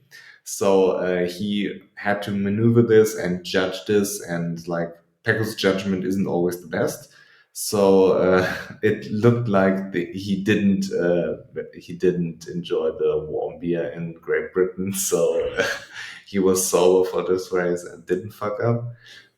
So he had to maneuver this and judge this, and like Pecco's judgment isn't always the best. So it looked like he didn't enjoy the warm beer in Great Britain. So he was sober for this race and didn't fuck up.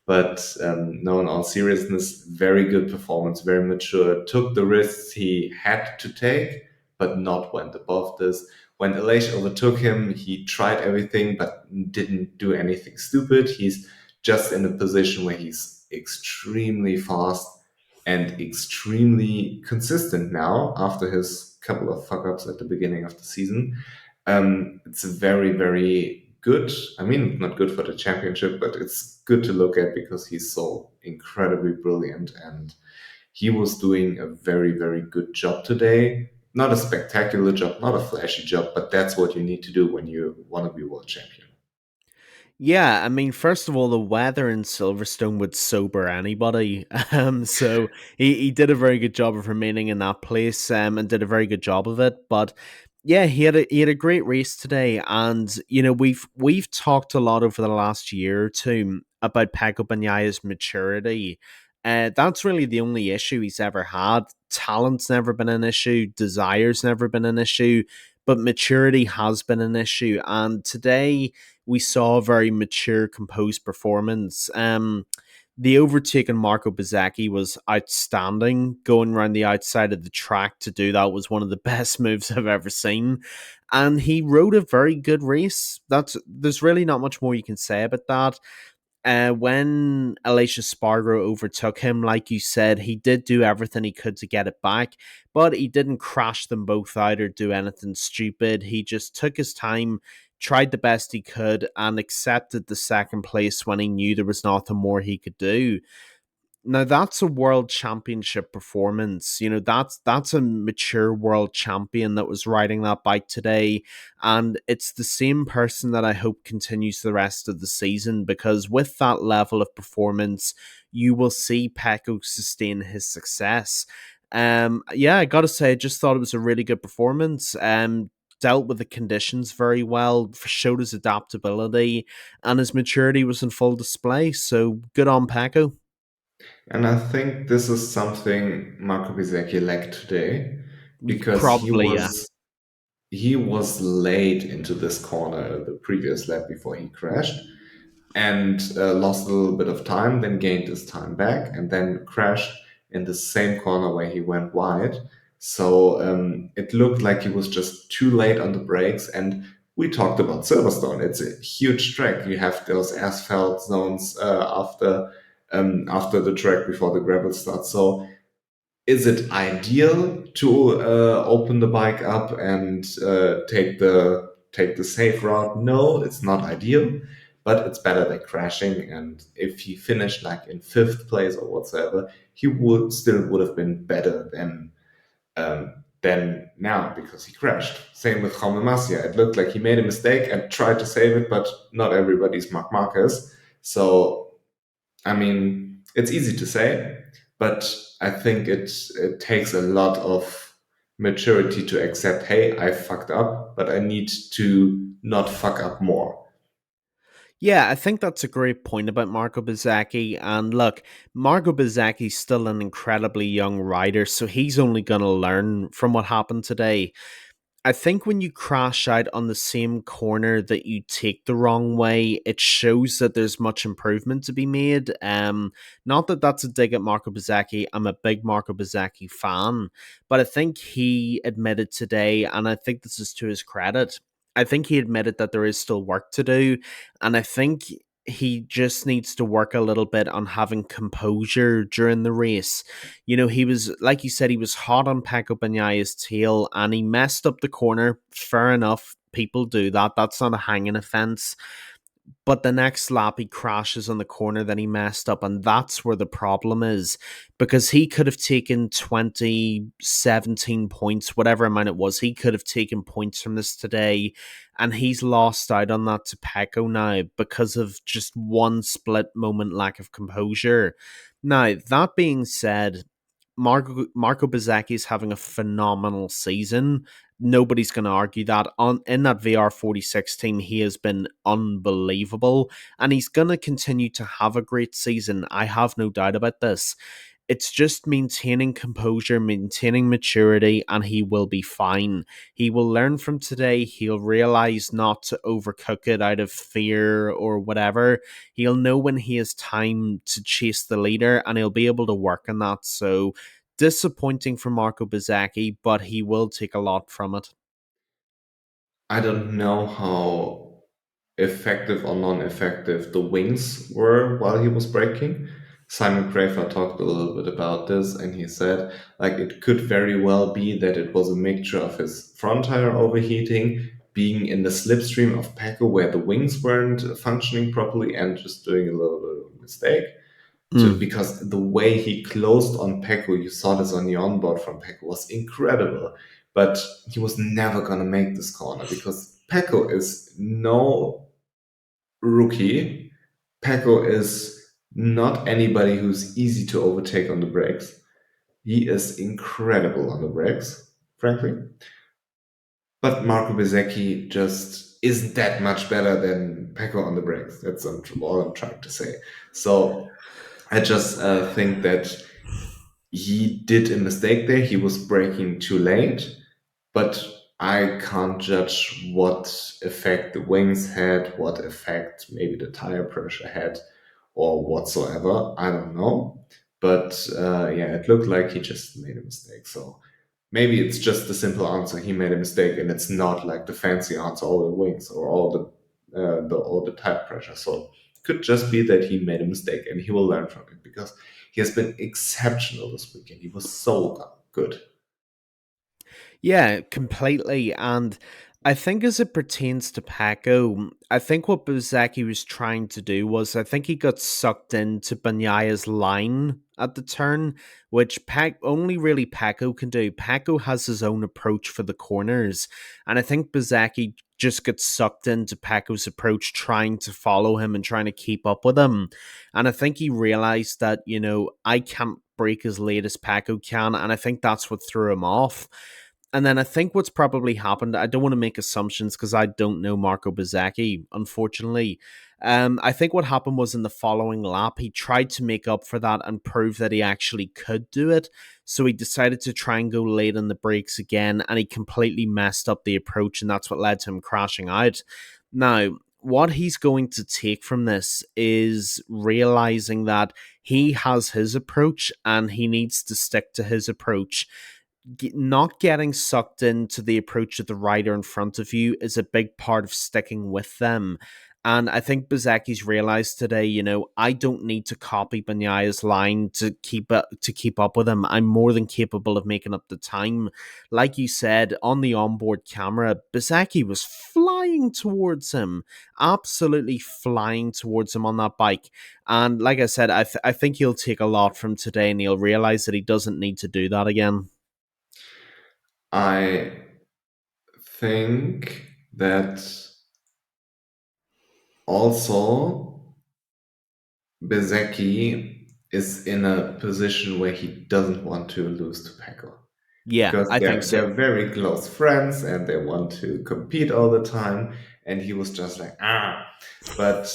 But no, in all seriousness, very good performance, very mature. Took the risks he had to take, but not went above this. When Aleix overtook him, he tried everything, but didn't do anything stupid. He's just in a position where he's extremely fast and extremely consistent now after his couple of fuck ups at the beginning of the season. It's a very good. I mean, not good for the championship, but it's good to look at because he's so incredibly brilliant, and he was doing a very good job today. Not a spectacular job, not a flashy job, but that's what you need to do when you want to be world champion. Yeah, I mean, first of all, the weather in Silverstone would sober anybody. So he did a very good job of remaining in that place, and did a very good job of it. But yeah, he had a great race today, and we've talked a lot over the last year or two about Pecco Bagnaya's maturity. That's really the only issue he's ever had. Talent's never been an issue, desire's never been an issue, but maturity has been an issue. And today we saw a very mature, composed performance. The overtake on Marco Bezzecchi was outstanding. Going around the outside of the track to do that was one of the best moves I've ever seen. And he rode a very good race. There's really not much more you can say about that. When Alicia Spargo overtook him, like you said, he did do everything he could to get it back, but he didn't crash them both out or do anything stupid. He just took his time, tried the best he could, and accepted the second place when he knew there was nothing more he could do. Now that's a world championship performance. That's a mature world champion that was riding that bike today, and it's the same person that I hope continues the rest of the season, because with that level of performance, you will see Pecco sustain his success. Yeah, I gotta say, I just thought it was a really good performance. Dealt with the conditions very well, showed his adaptability, and his maturity was in full display. So good on Pecco. And I think this is something Marco Bezzecchi lacked today because Probably, yeah. he was late into this corner the previous lap before he crashed, and lost a little bit of time, then gained his time back, and then crashed in the same corner where he went wide. So it looked like he was just too late on the brakes. And we talked about Silverstone. It's a huge track. You have those asphalt zones after the track before the gravel starts. So is it ideal to open the bike up and take the safe route? No, it's not ideal, but it's better than crashing. And if he finished like in fifth place or whatsoever, he would have been better than now because he crashed. Same with Jaume Masia. It looked like he made a mistake and tried to save it, but not everybody's Marc Marquez. So I mean, it's easy to say, but I think it takes a lot of maturity to accept, hey, I fucked up, but I need to not fuck up more. Yeah, I think that's a great point about Marco Bezzecchi. And look, Marco Bezzecchi's still an incredibly young rider, so he's only going to learn from what happened today. I think when you crash out on the same corner that you take the wrong way, it shows that there's much improvement to be made. Not that that's a dig at Marco Bezzecchi. I'm a big Marco Bezzecchi fan, but I think he admitted today, and I think this is to his credit. I think he admitted that there is still work to do, and I think he just needs to work a little bit on having composure during the race. He was, like you said, he was hot on Pecco Bagnaya's tail and he messed up the corner. Fair enough. People do that. That's not a hanging offense. But the next lap, he crashes on the corner that he messed up. And that's where the problem is, because he could have taken 20, 17 points, whatever amount it was. He could have taken points from this today. And he's lost out on that to Pecco now because of just one split moment lack of composure. Now, that being said, Marco Bezzecchi is having a phenomenal season. Nobody's going to argue that. In that VR46 team, he has been unbelievable, and he's going to continue to have a great season. I have no doubt about this. It's just maintaining composure, maintaining maturity, and he will be fine. He will learn from today. He'll realize not to overcook it out of fear or whatever. He'll know when he has time to chase the leader, and he'll be able to work on that. So disappointing for Marco Bezzecchi, but he will take a lot from it. I don't know how effective or non-effective the wings were while he was braking. Simon Crafer talked a little bit about this, and he said like it could very well be that it was a mixture of his front tire overheating, being in the slipstream of Pecco where the wings weren't functioning properly, and just doing a little bit of a mistake. Mm. Because the way he closed on Pecco, you saw this on the onboard from Pecco, was incredible. But he was never gonna make this corner because Pecco is no rookie. Pecco is not anybody who's easy to overtake on the brakes. He is incredible on the brakes, frankly. But Marco Bezzecchi just isn't that much better than Pecco on the brakes. That's all I'm trying to say. So I just think that he did a mistake there. He was braking too late, but I can't judge what effect the wings had, what effect maybe the tire pressure had or whatsoever. I don't know. But yeah, it looked like he just made a mistake. So maybe it's just the simple answer. He made a mistake, and it's not like the fancy answer, all the wings or all the tire pressure. So it could just be that he made a mistake, and he will learn from it because he has been exceptional this weekend. He was so good. Yeah, completely. And I think as it pertains to Paco, I think what Buzaki was trying to do was I think he got sucked into Banyaya's line at the turn, which only really Paco can do. Paco has his own approach for the corners. And I think Buzaki just gets sucked into Paco's approach, trying to follow him and trying to keep up with him. And I think he realized that, I can't break as late as Paco can. And I think that's what threw him off. And then I think what's probably happened, I don't want to make assumptions because I don't know Marco Bezzecchi, unfortunately. I think what happened was in the following lap, he tried to make up for that and prove that he actually could do it. So he decided to try and go late on the brakes again, and he completely messed up the approach, and that's what led to him crashing out. Now, what he's going to take from this is realizing that he has his approach and he needs to stick to his approach. Not getting sucked into the approach of the rider in front of you is a big part of sticking with them. And I think Bezzecchi's realized today, I don't need to copy Banyaya's line to keep up with him. I'm more than capable of making up the time. Like you said, on the onboard camera, Bezzecchi was flying towards him, absolutely flying towards him on that bike. And like I said, I think he'll take a lot from today, and he'll realize that he doesn't need to do that again. I think that also Bezecchi is in a position where he doesn't want to lose to Pecco Yeah, because I think they're so. very close friends and they want to compete all the time. And he was just like, ah. But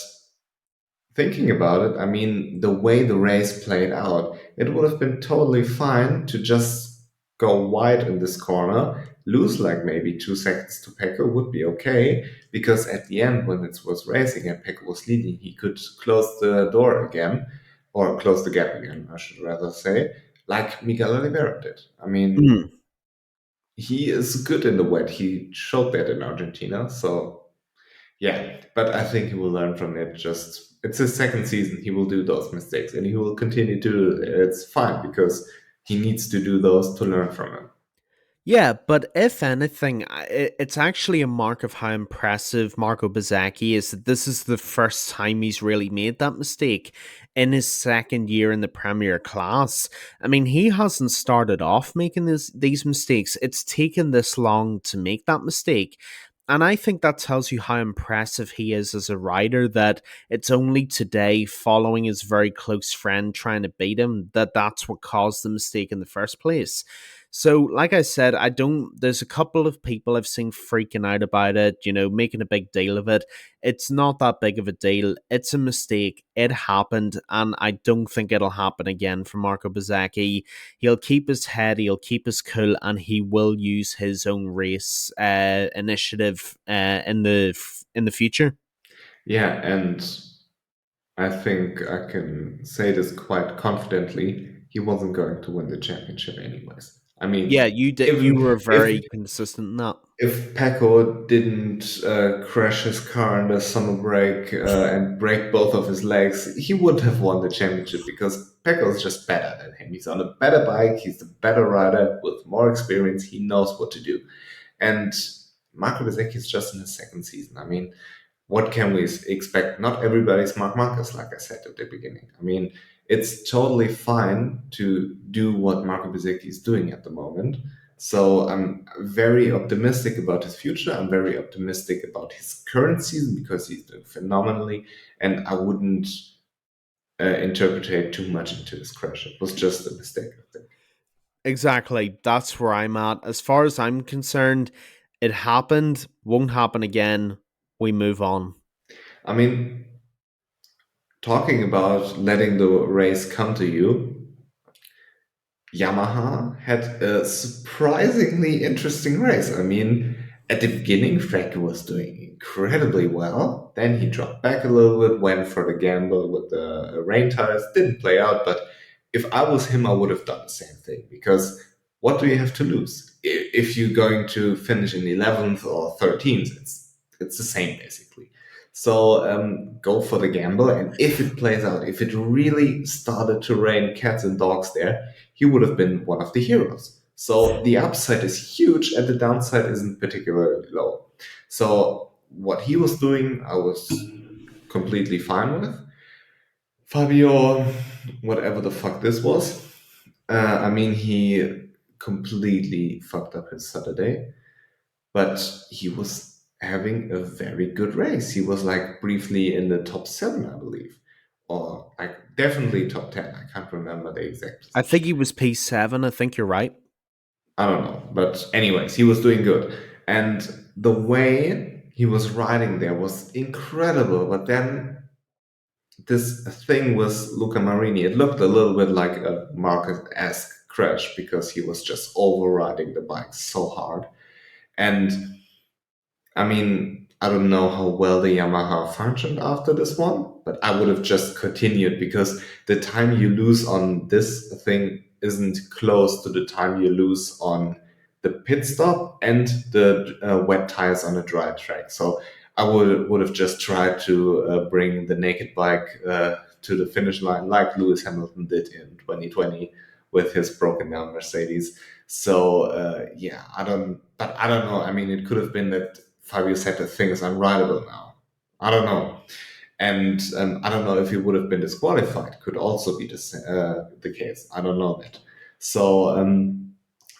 thinking about it, I mean, the way the race played out, it would have been totally fine to just go wide in this corner, lose like maybe 2 seconds to Pecco would be okay, because at the end, when it was racing and Pecco was leading, he could close the door again, or close the gap again, I should rather say, like Miguel Oliveira did. I mean, Mm. he is good in the wet. He showed that in Argentina, so yeah, but I think he will learn from it. Just it's his second season. He will do those mistakes, and he will continue to do it. It's fine because he needs to do those to learn from them. Yeah, but if anything, it's actually a mark of how impressive Marco Bezzecchi is that this is the first time he's really made that mistake in his second year in the Premier class. I mean, he hasn't started off making these mistakes. It's taken this long to make that mistake. And I think that tells you how impressive he is as a rider, that it's only today, following his very close friend trying to beat him, that that's what caused the mistake in the first place. So, like I said, I don't. There's a couple of people I've seen freaking out about it, making a big deal of it. It's not that big of a deal. It's a mistake. It happened, and I don't think it'll happen again for Marco Bezzecchi. He'll keep his head, he'll keep his cool, and he will use his own race initiative in the future. Yeah, and I think I can say this quite confidently. He wasn't going to win the championship anyways. I mean, Yeah, you did. You even were if very consistent in that. if Paco didn't crash his car in the summer break and break both of his legs, he would have won the championship because Paco is just better than him. He's on a better bike, he's the better rider with more experience, he knows what to do. And Marco Bezzecchi is just in his second season. I mean, what can we expect? Not everybody's Mark Marcus, like I said at the beginning. I mean, it's totally fine to do what Marco Bezzecchi is doing at the moment. So I'm very optimistic about his future. I'm very optimistic about his current season because he's doing phenomenally, and I wouldn't interpret too much into his crash. It was just a mistake, I think. Exactly. That's where I'm at. As far as I'm concerned, it happened, won't happen again. We move on. I mean, talking about letting the race come to you, Yamaha had a surprisingly interesting race. I mean, At the beginning, Frankie was doing incredibly well. Then he dropped back a little bit, went for the gamble with the rain tires. Didn't play out, but if I was him, I would have done the same thing because what do you have to lose? If you're going to finish in 11th or 13th, it's the same basically. So go for the gamble, and if it plays out, if it really started to rain cats and dogs there, he would have been one of the heroes. So the upside is huge and the downside isn't particularly low. So what he was doing, I was completely fine with. Fabio, whatever the fuck this was, I mean, he completely fucked up his Saturday, but he was having a very good race. He was like briefly in the top seven, I believe, or like definitely top 10. I can't remember the exact I think position. he was P7. I think you're right. I don't know. But, anyways, he was doing good. And the way he was riding there was incredible. But then this thing with Luca Marini, it looked a little bit like a Marcus esque crash because he was just overriding the bike so hard. And I mean, I don't know how well the Yamaha functioned after this one, but I would have just continued because the time you lose on this thing isn't close to the time you lose on the pit stop and the wet tires on a dry track. So I would have just tried to bring the naked bike to the finish line like Lewis Hamilton did in 2020 with his broken down Mercedes. So yeah, I don't know. I mean, it could have been that Fabio said the thing is unrideable now. I don't know, and I don't know if he would have been disqualified. Could also be the case. I don't know that. So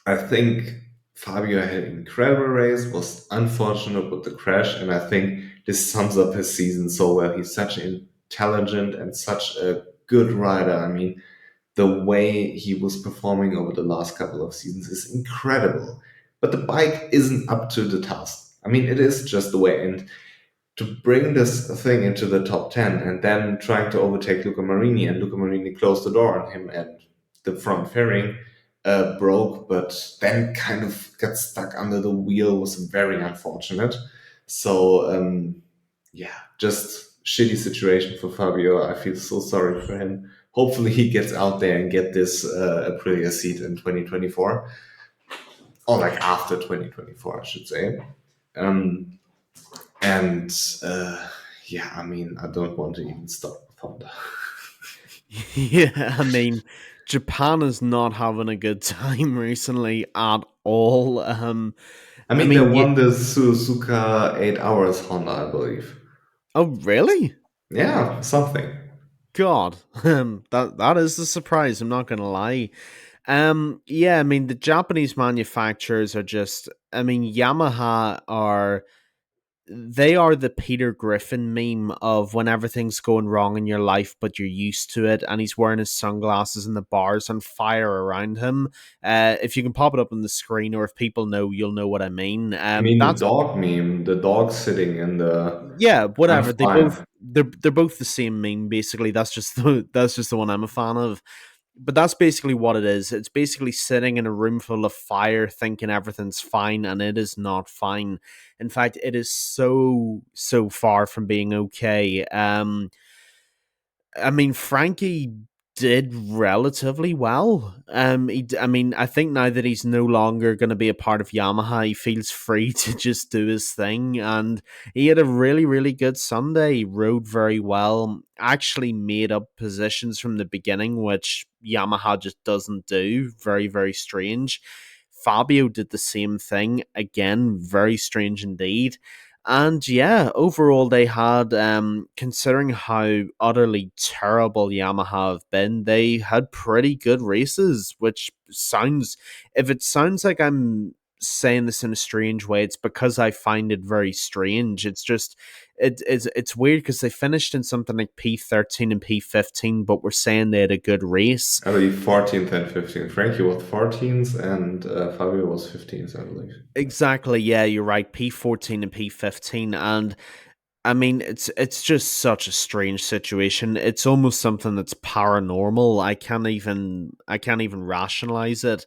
I think Fabio had an incredible race. Was unfortunate with the crash, and I think this sums up his season so well. He's such an intelligent and such a good rider. I mean, the way he was performing over the last couple of seasons is incredible. But the bike isn't up to the task. I mean, it is just the way. And to bring this thing into the top 10 and then trying to overtake Luca Marini, and Luca Marini closed the door on him, and the front fairing broke, but then kind of got stuck under the wheel was very unfortunate. So, yeah, just shitty situation for Fabio. I feel so sorry for him. Hopefully, he gets out there and get this Aprilia seat in 2024, or like after 2024, I should say. Um, and yeah, I mean, I don't want to even start with Honda. Yeah, I mean, Japan is not having a good time recently at all. I I mean, they mean, won the Suzuka 8 hours Honda, I believe. oh really? Yeah, something. God, that is the surprise. I'm not gonna lie. Yeah, I mean, the Japanese manufacturers are just. I mean, Yamaha are. They are the Peter Griffin meme of when everything's going wrong in your life, but you're used to it, and he's wearing his sunglasses and the bars on fire around him. If you can pop it up on the screen, or if people know, you'll know what I mean. I mean, the That's dog meme, the dog sitting in the yeah, I'm whatever. They both fine. they're both the same meme. Basically, that's just the one I'm a fan of. But that's basically what it is. It's basically sitting in a room full of fire, thinking everything's fine, and it is not fine. In fact, it is so far from being okay. I mean, Frankie did relatively well. I mean, I think now that he's no longer going to be a part of Yamaha, he feels free to just do his thing, and he had a really good Sunday. He rode very well. Actually, made up positions from the beginning, which Yamaha just doesn't do. Very strange. Fabio did the same thing again. Very strange indeed. And yeah, overall they had, considering how utterly terrible Yamaha have been, they had pretty good races, which sounds, if it sounds like I'm saying this in a strange way, it's because I find it very strange. It's just, it's weird because they finished in something like P13 and P15, but we're saying they had a good race. I believe 14th and 15th. Frankie was 14th and Fabio was 15th, I believe. Exactly, yeah, you're right. P14 and P15, and I mean, it's just such a strange situation. It's almost something that's paranormal. I can't even rationalize it.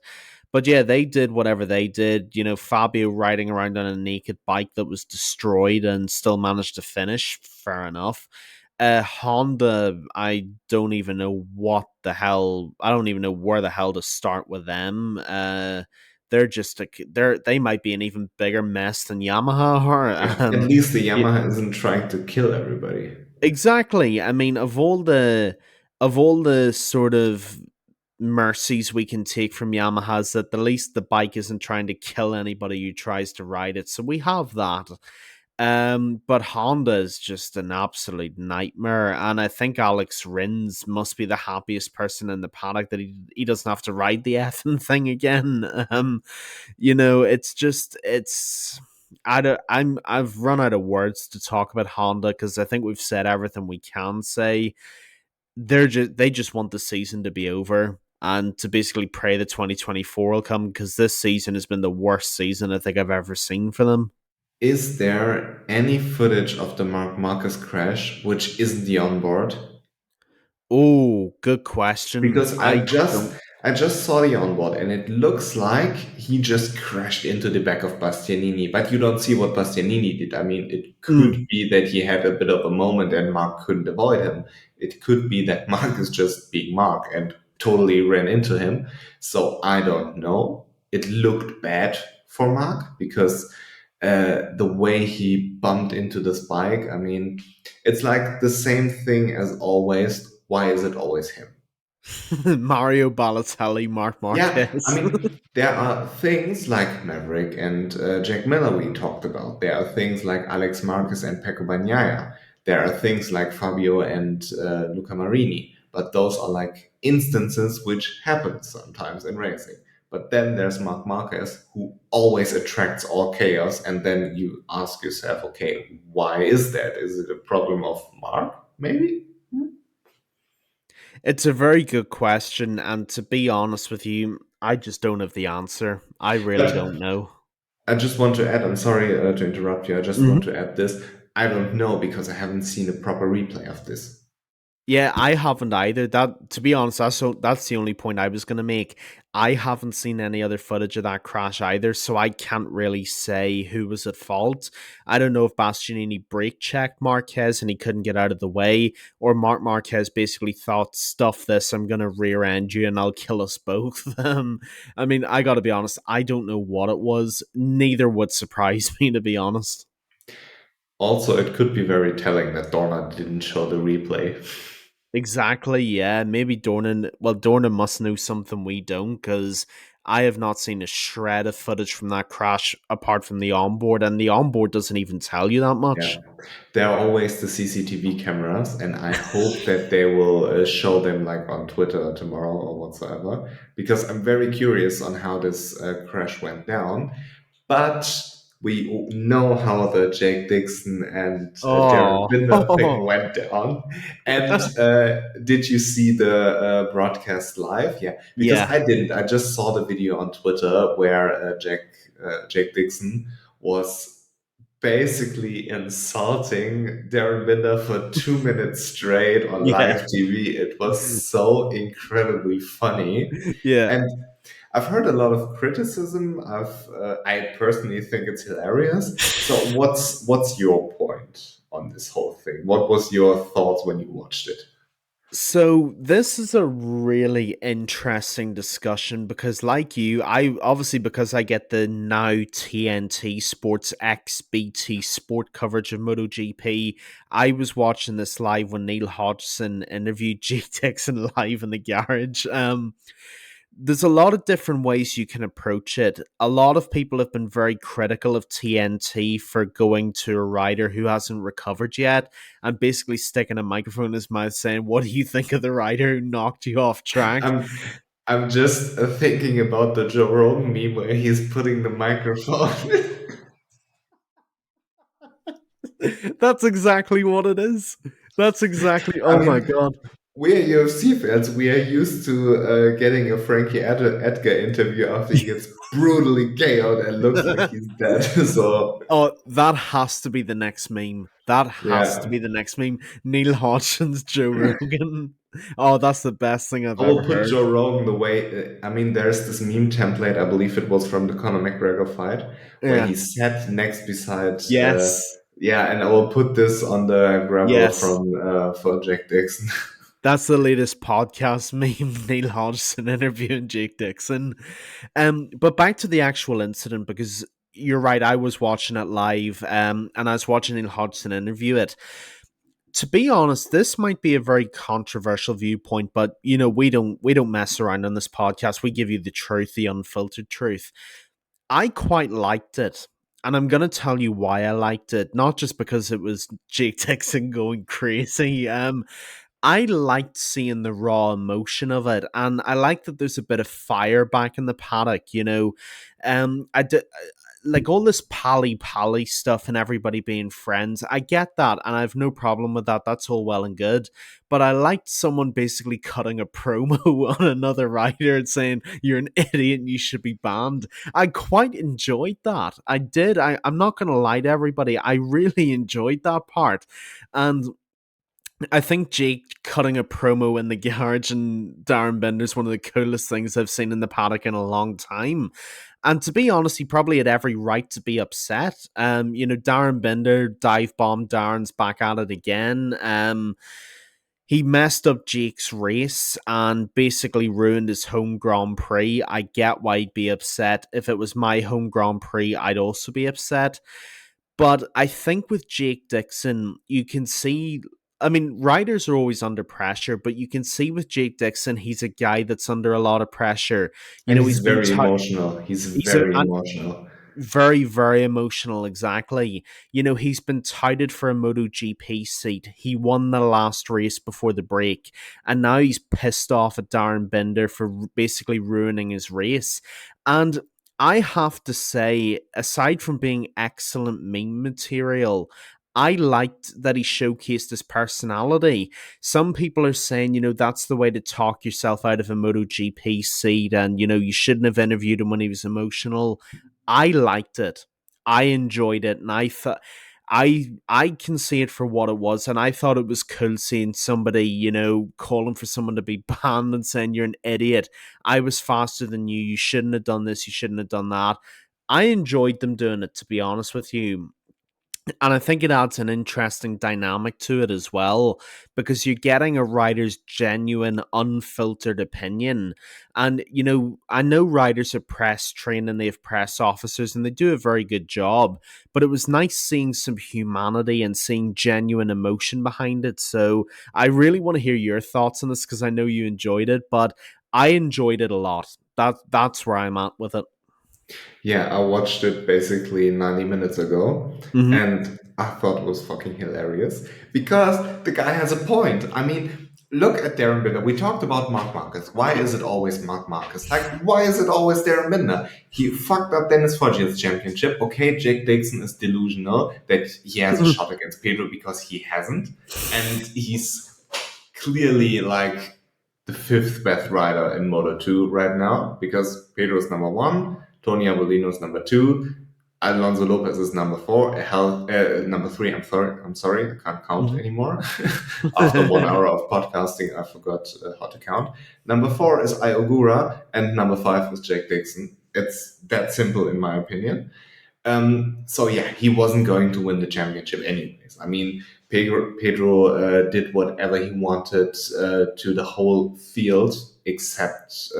But yeah, they did whatever they did. You know, Fabio riding around on a naked bike that was destroyed and still managed to finish. Fair enough. Honda, I don't even know what the hell. I don't even know where the hell to start with them. They're just they might be an even bigger mess than Yamaha Yeah, are. at least the Yeah, Yamaha isn't trying to kill everybody. exactly. I mean, of all the sort of mercies we can take from Yamaha's, that at least the bike isn't trying to kill anybody who tries to ride it. So we have that. But Honda is just an absolute nightmare, and I think Alex Rins must be the happiest person in the paddock that he doesn't have to ride the effing thing again. It's just I've run out of words to talk about Honda because I think we've said everything we can say. They just want the season to be over and to basically pray that 2024 will come, because this season has been the worst season I think I've ever seen for them. Is there any footage of the Mark Marcus crash which isn't the onboard? Oh, good question. Because I don't. I just saw the onboard and it looks like he just crashed into the back of Bastianini, but you don't see what Bastianini did. I mean, it could Mm. be that he had a bit of a moment and Mark couldn't avoid him. It could be that Mark is just being Mark and totally ran into him. So I don't know. It looked bad for Mark because the way he bumped into this bike, I mean, it's like the same thing as always. Why is it always him? Mario Balotelli, Mark Yeah, I Marquez. mean, there are things like Maverick and Jack Miller we talked about. There are things like Alex Marquez and Pecco Bagnaia. There are things like Fabio and Luca Marini. But those are like instances which happen sometimes in racing. But then there's Marc Marquez, who always attracts all chaos. And then you ask yourself, okay, why is that? Is it a problem of Mark, maybe? It's a very good question, and to be honest with you, I just don't have the answer. I really But don't know. I just want to add, I'm sorry to interrupt you. I just want Mhm. to add this. I don't know because I haven't seen a proper replay of this. Yeah, I haven't either. That, to be honest, that's the only point I was going to make. I haven't seen any other footage of that crash either, so I can't really say who was at fault. I don't know if Bastianini brake checked Marquez and he couldn't get out of the way, or Mark Marquez basically thought, "Stuff this! I'm going to rear end you and I'll kill us both." I mean, I got to be honest. I don't know what it was. Neither would surprise me, to be honest. Also, it could be very telling that Dorna didn't show the replay. Exactly, yeah. Maybe Dornan must know something we don't, because I have not seen a shred of footage from that crash apart from the onboard, and the onboard doesn't even tell you that Yeah, much. there are always the CCTV cameras, and I hope that they will show them like on Twitter tomorrow or whatsoever, because I'm very curious on how this crash went down. But we know how the Jake Dixon and Darren Binder thing Oh, went down. And did you see the broadcast live? Yeah, because yeah, I didn't. I just saw the video on Twitter where Jake Dixon was basically insulting Darren Binder for 2 minutes straight on yeah, live TV. It was so incredibly funny. yeah. And I've heard a lot of criticism. I personally think it's hilarious. So what's your point on this whole thing? What was your thoughts when you watched it? So this is a really interesting discussion because, like you, I obviously, because I get the now TNT Sports X BT Sport coverage of MotoGP, I was watching this live when Neil Hodgson interviewed Jake Dixon live in the garage. There's a lot of different ways you can approach it. A lot of people have been very critical of TNT for going to a rider who hasn't recovered yet and basically sticking a microphone in his mouth saying, "What do you think of the rider who knocked you off track?" I'm I'm just thinking about the Joe Rogan meme where he's putting the microphone. That's exactly what it is. That's exactly. I Oh my mean, god. we're UFC fans. We are used to getting a Edgar interview after he gets brutally KO'd and looks like he's dead. So Oh, that has to be the next meme. That has to yeah, be the next meme. Neil Hodgson's Joe Rogan. Oh, that's the best thing I've I ever will put heard. Joe Rogan the way. I mean, there's this meme template. I believe it was from the Conor McGregor fight, where Yeah. he sat next beside. Yes. Yeah, and I will put this on the gravel Yes. from for Jake Dixon. That's the latest podcast meme, Neil Hodgson interviewing Jake Dixon. But back to the actual incident, because you're right, I was watching it live, and I was watching Neil Hodgson interview it. To be honest, this might be a very controversial viewpoint, but we don't mess around on this podcast. We give you the truth, the unfiltered truth. I quite liked it. And I'm going to tell you why I liked it, not just because it was Jake Dixon going crazy. I liked seeing the raw emotion of it, and I like that there's a bit of fire back in the paddock. I did like all this pally stuff and everybody being friends. I get that, and I have no problem with that. That's all well and good. But I liked someone basically cutting a promo on another rider and saying you're an idiot and you should be banned. I quite enjoyed that. I did. I'm not going to lie to everybody. I really enjoyed that part, and I think Jake cutting a promo in the garage and Darren Bender's one of the coolest things I've seen in the paddock in a long time. And to be honest, he probably had every right to be upset. Darren Bender dive bombed Darren's back at it again. He messed up Jake's race and basically ruined his home Grand Prix. I get why he'd be upset. If it was my home Grand Prix, I'd also be upset. But I think with Jake Dixon, you can see. I mean, riders are always under pressure, but you can see with Jake Dixon, he's a guy that's under a lot of pressure. And he's He's been very emotional. He's he's a, very emotional. very, very emotional, exactly. He's been touted for a MotoGP seat. He won the last race before the break, and now he's pissed off at Darren Binder for basically ruining his race. And I have to say, aside from being excellent meme material, I liked that he showcased his personality. Some people are saying, that's the way to talk yourself out of a MotoGP seat, and, you shouldn't have interviewed him when he was emotional. I liked it. I enjoyed it, and I thought I can see it for what it was, and I thought it was cool seeing somebody, calling for someone to be banned and saying you're an idiot. I was faster than you. You shouldn't have done this. You shouldn't have done that. I enjoyed them doing it, to be honest with you. And I think it adds an interesting dynamic to it as well, because you're getting a writer's genuine, unfiltered opinion. And, I know writers are press trained and they have press officers and they do a very good job, but it was nice seeing some humanity and seeing genuine emotion behind it. So I really want to hear your thoughts on this because I know you enjoyed it, but I enjoyed it a lot. That's where I'm at with it. Yeah, I watched it basically 90 minutes ago, Hmm. and I thought it was fucking hilarious because the guy has a point. I mean, look at Darren Binder. We talked about Mark Marquez. Why is it always Mark Marquez? Like, why is it always Darren Binder? He fucked up Dennis Foggia's championship. Okay, Jake Dixon is delusional that he has a shot against Pedro because he hasn't. And he's clearly like the fifth best rider in Moto 2 right now because Pedro is number one, Tony Arbolino is number two, Alonso Lopez is number four, number three. I'm sorry, I can't count Hmm. anymore. After 1 hour of podcasting, I forgot how to count. Number four is Iogura, and number five is Jake Dixon. It's that simple, in my opinion. So yeah, he wasn't going to win the championship anyways. I mean, Pedro did whatever he wanted to the whole field except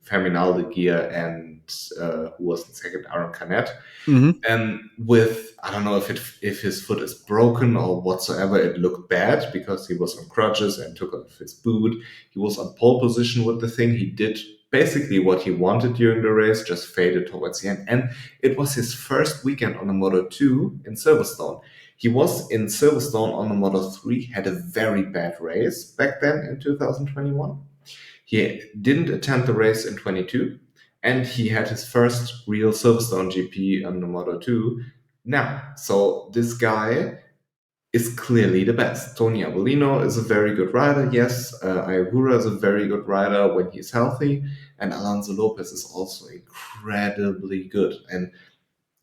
Fermin Gear and who was in second, Aaron Canet. Hmm. And with I don't know if his foot is broken or whatsoever, it looked bad because he was on crutches and took off his boot. He was on pole position with the thing. He did basically what he wanted during the race, just faded towards the end. And it was his first weekend on the Moto 2 in Silverstone. He was in Silverstone on the Moto 3, had a very bad race back then in 2021. He didn't attend the race in 22, and he had his first real Silverstone GP on the Moto 2 now. So this guy is clearly the best. Tony Arbolino is a very good rider, yes. Ayagura is a very good rider when he's healthy, and Alonso Lopez is also incredibly good. And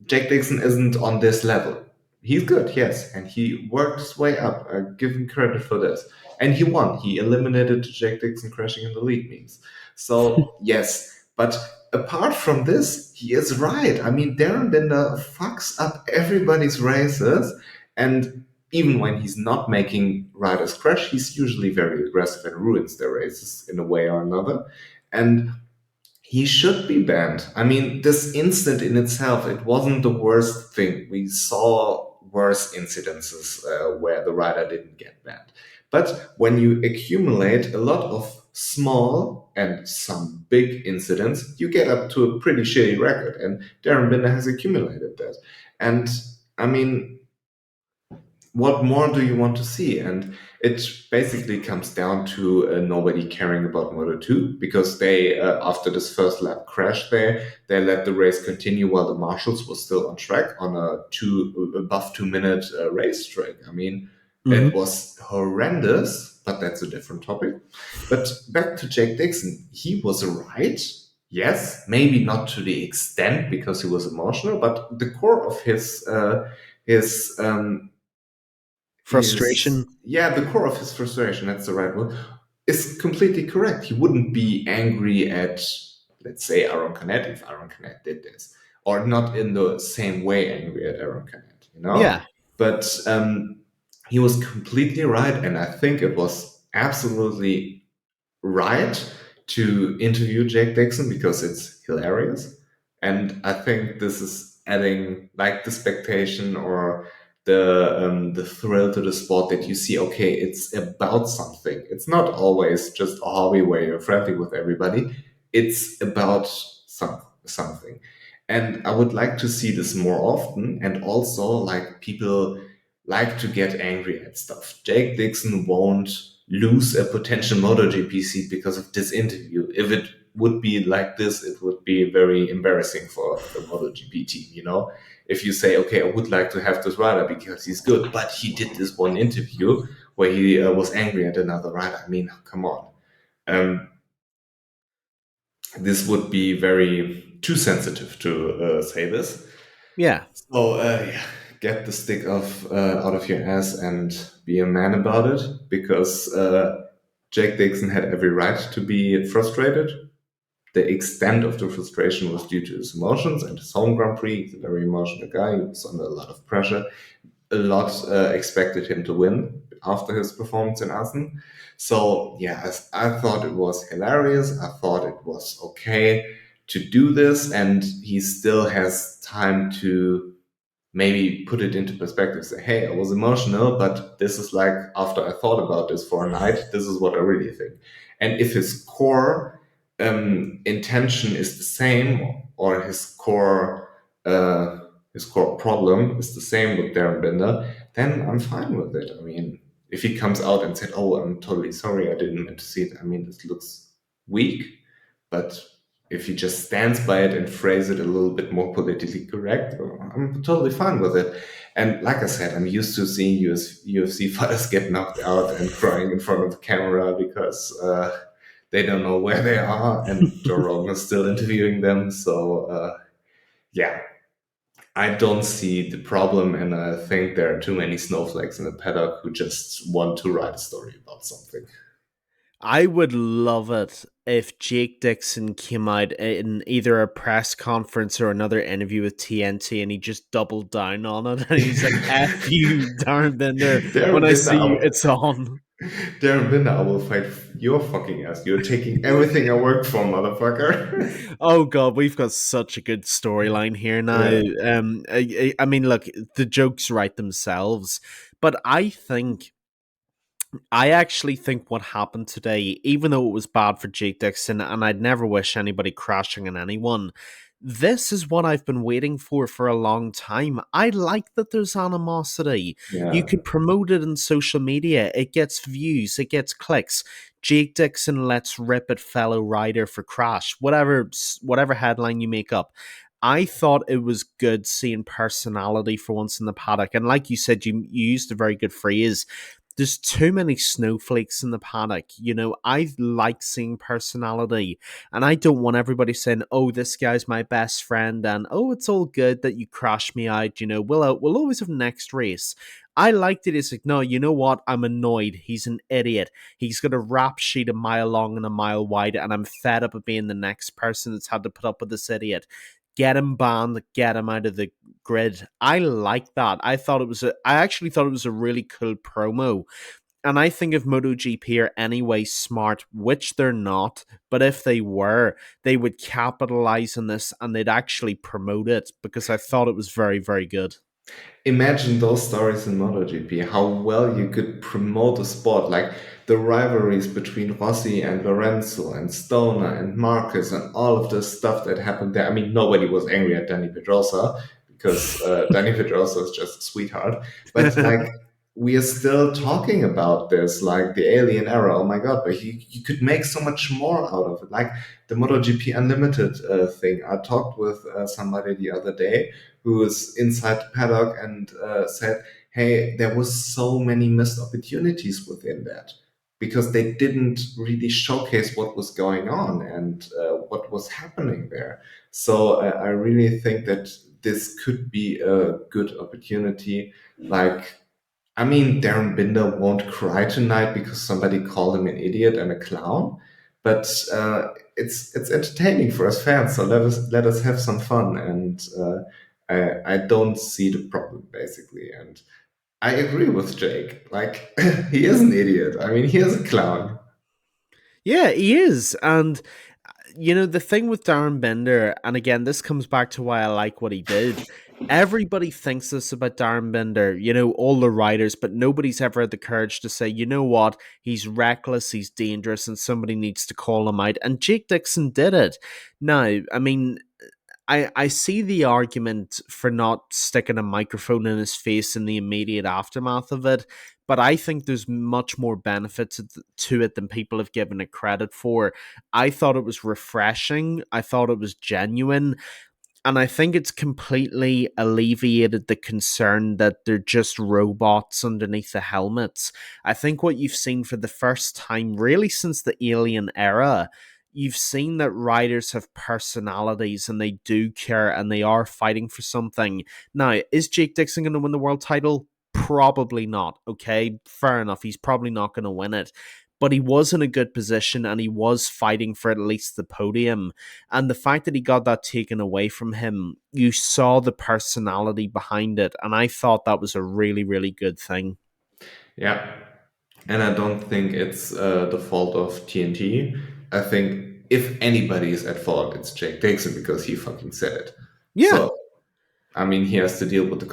Jack Dixon isn't on this level. He's good, yes, and he worked his way up. I give him credit for this, and he won. He eliminated Jake Dixon crashing in the lead memes. So yes, but apart from this, he is right. I mean, Darren Binder fucks up everybody's races, and even when he's not making riders crash, he's usually very aggressive and ruins their races in a way or another. And he should be banned. I mean, this incident in itself, it wasn't the worst thing. We saw worse incidences where the rider didn't get banned. But when you accumulate a lot of small and some big incidents, you get up to a pretty shitty record. And Darren Binder has accumulated that. And I mean, what more do you want to see? And it basically comes down to nobody caring about Moto 2 because they, after this first lap crash there, they let the race continue while the marshals were still on track on a above 2 minute racetrack. I mean, it Hmm. was horrendous, but that's a different topic. But back to Jake Dixon, he was right. Yes, maybe not to the extent because he was emotional, but the core of his Frustration. the core of his frustration, that's the right word, is completely correct. He wouldn't be angry at, let's say, Aaron Canet if Aaron Canet did this, or not in the same way angry at Aaron Canet, you know? Yeah. But he was completely right, and I think it was absolutely right to interview Jake Dixon because it's hilarious. And I think this is adding like the expectation or the thrill to the sport that you see, okay, it's about something. It's not always just a hobby where you're friendly with everybody. It's about something. And I would like to see this more often. And also like people like to get angry at stuff. Jake Dixon won't lose a potential MotoGP seat because of this interview. If it would be like this, it would be very embarrassing for the MotoGP team, you know? If you say, okay, I would like to have this rider because he's good, but he did this one interview where he was angry at another rider. I mean, come on. Um, this would be very too sensitive to say this. Yeah. So yeah, get the stick of out of your ass and be a man about it, because Jake Dixon had every right to be frustrated. The extent of the frustration was due to his emotions and his home Grand Prix. He's a very emotional guy. He was under a lot of pressure. A lot expected him to win after his performance in Assen. So yeah, I thought it was hilarious. I thought it was okay to do this, and he still has time to maybe put it into perspective. Say, hey, I was emotional, but this is like after I thought about this for a night, this is what I really think. And if his core intention is the same, or his core problem is the same with Darren Binder, then I'm fine with it. I mean, if he comes out and said, "Oh, I'm totally sorry, I didn't mean to see it," I mean, this looks weak, but if he just stands by it and phrase it a little bit more politically correct, I'm totally fine with it. And like I said, I'm used to seeing UFC fighters get knocked out and crying in front of the camera because they don't know where they are, and Joe Rogan is still interviewing them. So yeah, I don't see the problem, and I think there are too many snowflakes in the paddock who just want to write a story about something. I would love it if Jake Dixon came out in either a press conference or another interview with TNT and he just doubled down on it and he's like, F you, Darren Bender. When Darren I Binder, see you, it's on. Darren Binder, I will fight your fucking ass. You're taking everything I worked for, motherfucker. Oh god, we've got such a good storyline here now. Yeah, I mean, look, the jokes write themselves, but I actually think what happened today, even though it was bad for Jake Dixon, and I'd never wish anybody crashing on anyone, this is what I've been waiting for a long time. I like that there's animosity. You yeah, could promote it in social media. It gets views, it gets clicks. Jake Dixon lets rip at fellow rider for crash. Whatever headline you make up. I thought it was good seeing personality for once in the paddock. And like you said, you used a very good phrase. There's too many snowflakes in the paddock. I like seeing personality, and I don't want everybody saying, "Oh, this guy's my best friend," and "Oh, it's all good that you crashed me out." We'll always have next race. I liked it. It's like, no, you know what? I'm annoyed. He's an idiot. He's got a rap sheet a mile long and a mile wide, and I'm fed up of being the next person that's had to put up with this idiot. Get him banned. Get him out of the grid. I like that. I actually thought it was a really cool promo. And I think if MotoGP are anyway smart, which they're not, but if they were, they would capitalize on this and they'd actually promote it, because I thought it was very, very good. Imagine those stories in MotoGP, how well you could promote a sport, like the rivalries between Rossi and Lorenzo and Stoner and Marquez and all of the stuff that happened there. I mean, nobody was angry at Danny Pedrosa because Danny Pedrosa is just a sweetheart. But like, we are still talking about this, like the alien era. Oh my God, but you could make so much more out of it. Like the MotoGP Unlimited thing. I talked with somebody the other day who was inside the paddock and said, "Hey, there was so many missed opportunities within that because they didn't really showcase what was going on and what was happening there." So I really think that this could be a good opportunity. Like, I mean, Darren Binder won't cry tonight because somebody called him an idiot and a clown, but it's entertaining for us fans. So let us have some fun, and I don't see the problem basically. And I agree with Jake. Like he is an idiot. I mean, he is a clown. Yeah, he is. And the thing with Darren Bender, and again, this comes back to why I like what he did. Everybody thinks this about Darren Bender, all the writers, but nobody's ever had the courage to say, you know what, he's reckless, he's dangerous, and somebody needs to call him out. And Jake Dixon did it. Now, I mean, I see the argument for not sticking a microphone in his face in the immediate aftermath of it, but I think there's much more benefit to it than people have given it credit for. I thought it was refreshing. I thought it was genuine. And I think it's completely alleviated the concern that they're just robots underneath the helmets. I think what you've seen for the first time, really since the Alien era, you've seen that riders have personalities and they do care and they are fighting for something. Now, is Jake Dixon going to win the world title? Probably not. Okay, fair enough. He's probably not going to win it. But he was in a good position and he was fighting for at least the podium. And the fact that he got that taken away from him, you saw the personality behind it. And I thought that was a really, really good thing. Yeah, and I don't think it's the fault of TNT. I think if anybody is at fault, it's Jake Dixon because he fucking said it. Yeah, So I mean, he has to deal with the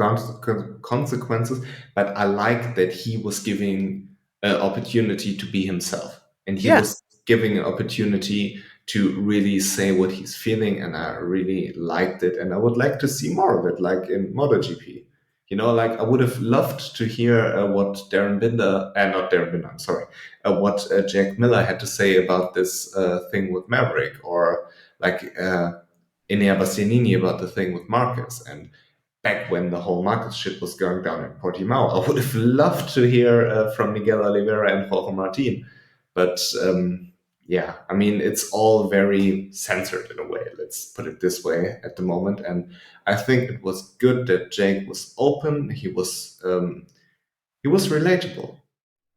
consequences, but I like that he was giving an opportunity to be himself. And he yeah, was giving an opportunity to really say what he's feeling. And I really liked it. And I would like to see more of it, like in MotoGP. Like I would have loved to hear what Darren Binder, not Darren Binder, I'm sorry, what Jack Miller had to say about this thing with Maverick, or like Enea Bastianini about the thing with Marcus. And back when the whole Marcus shit was going down in Portimao, I would have loved to hear from Miguel Oliveira and Jorge Martin. But yeah, I mean, it's all very censored in a way, let's put it this way at the moment. And I think it was good that Jake was open. He was relatable.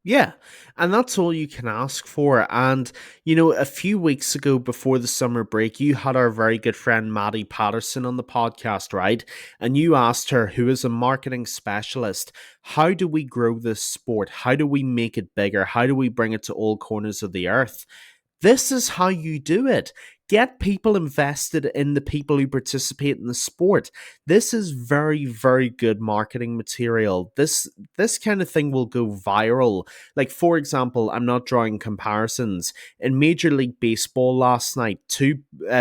yeah. And that's all you can ask for. And, a few weeks ago before the summer break, you had our very good friend Maddie Patterson on the podcast, right? And you asked her, who is a marketing specialist, how do we grow this sport? How do we make it bigger? How do we bring it to all corners of the earth? This is how you do it. Get people invested in the people who participate in the sport. This is very, very good marketing material. This kind of thing will go viral. Like, for example, I'm not drawing comparisons. In Major League Baseball last night, two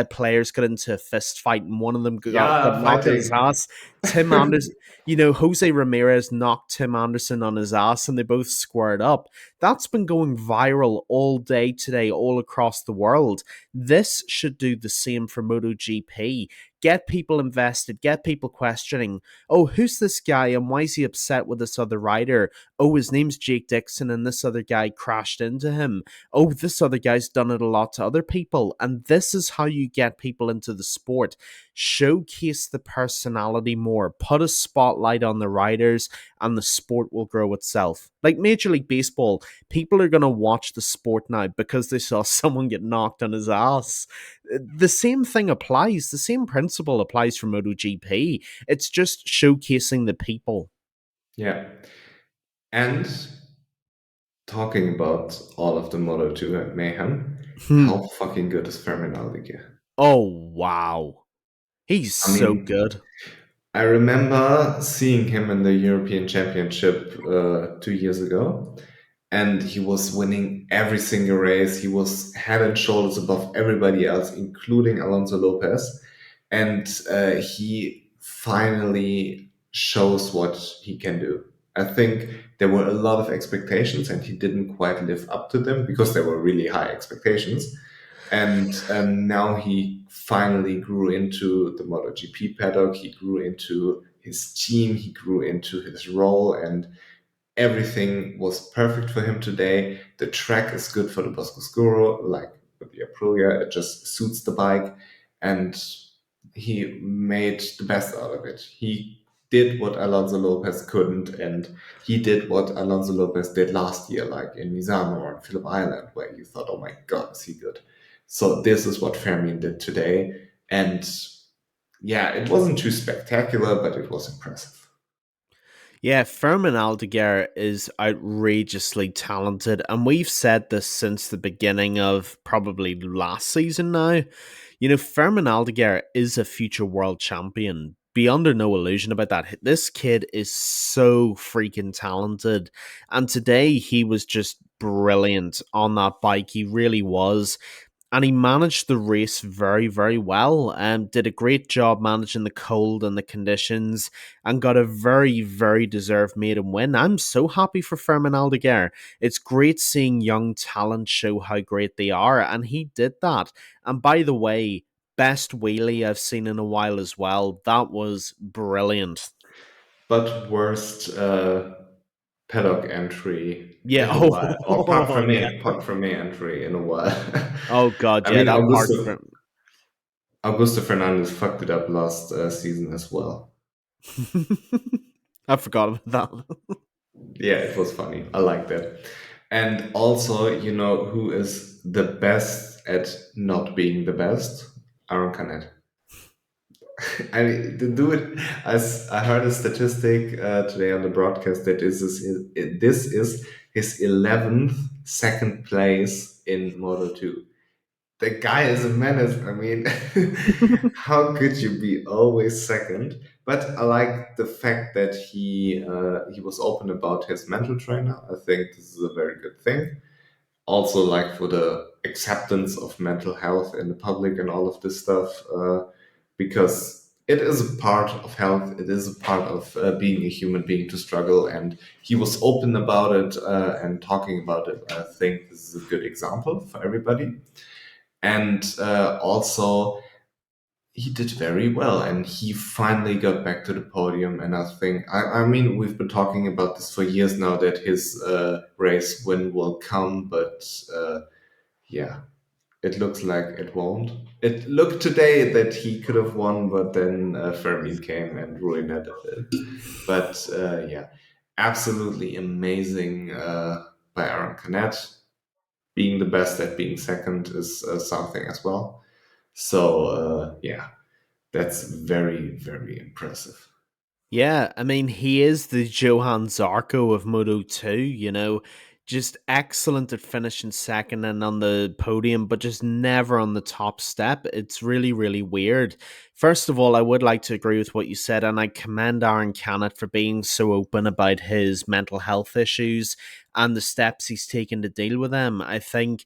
players got into a fist fight, and one of them got Yeah, knocked on his fighting. ass. Tim Anderson, Jose Ramirez knocked Tim Anderson on his ass, and they both squared up. That's been going viral all day today, all across the world. This should do the same for MotoGP. get people invested, get people questioning, oh, who's this guy and why is he upset with this other rider? Oh, his name's Jake Dixon and this other guy crashed into him. Oh, this other guy's done it a lot to other people. And this is how you get people into the sport. Showcase the personality more, put a spotlight on the riders, and the sport will grow itself. Like Major League Baseball, people are going to watch the sport now because they saw someone get knocked on his ass. The same thing applies. The same principle applies for MotoGP. It's just showcasing the people. Yeah. And talking about all of the Moto 2 mayhem, Hmm. how fucking good is Fermin Aldiger? Oh, wow. He's I so mean, good. I remember seeing him in the European Championship 2 years ago, and he was winning every single race. He was head and shoulders above everybody else, including Alonso Lopez. And he finally shows what he can do. I think there were a lot of expectations, and he didn't quite live up to them because they were really high expectations. And now he finally grew into the MotoGP paddock. He grew into his team. He grew into his role, and everything was perfect for him today. The track is good for the Boscoscuro, like with the Aprilia. It just suits the bike, and he made the best out of it. He did what Alonso Lopez couldn't, and he did what Alonso Lopez did last year, like in Misano or in Phillip Island, where you thought, "Oh my God, is he good?" So this is what Fermin did today, and yeah, it wasn't too spectacular, but it was impressive. Yeah, Fermin Aldeguer is outrageously talented, and we've said this since the beginning of probably last season now. You know, Fermin Aldeguer is a future world champion. Be under no illusion about that. This kid is so freaking talented. And today he was just brilliant on that bike. He really was, and he managed the race very, very well. Did a great job managing the cold and the conditions, and got a very, very deserved maiden win. I'm so happy for Fermin Aldeguer. It's great seeing young talent show how great they are, and he did that. And by the way, best wheelie I've seen in a while as well. That was brilliant. But worst paddock entry Yeah. in a while, or Oh, yeah. park from me entry in a while. Oh God, I yeah. mean, That part from. Augusto Fernandez fucked it up last season as well. I forgot about that. Yeah, it was funny. I like that. And also, you know, who is the best at not being the best? Aaron Canet. I mean, the dude, as I heard a statistic today on the broadcast that this is his 11th second place in Moto 2. The guy is a menace. I mean, how could you be always second? But I like the fact that he was open about his mental trainer. I think this is a very good thing. Also, like for the acceptance of mental health in the public and all of this stuff, because it is a part of health. It is a part of being a human being to struggle, and he was open about it and talking about it. I think this is a good example for everybody, and also he did very well, and he finally got back to the podium. And I think, I mean, we've been talking about this for years now that his race win will come, but yeah, it looks like it won't. It looked today that he could have won, but then Fermin came and ruined it a bit. But yeah, absolutely amazing by Aaron Canet. Being the best at being second is something as well. So yeah, that's very, very impressive. Yeah, I mean, he is the Johan Zarco of Moto 2, you know, just excellent at finishing second and on the podium, but just never on the top step. It's really, really weird. First of all, I would like to agree with what you said, and I commend Aaron Canet for being so open about his mental health issues and the steps he's taken to deal with them. I think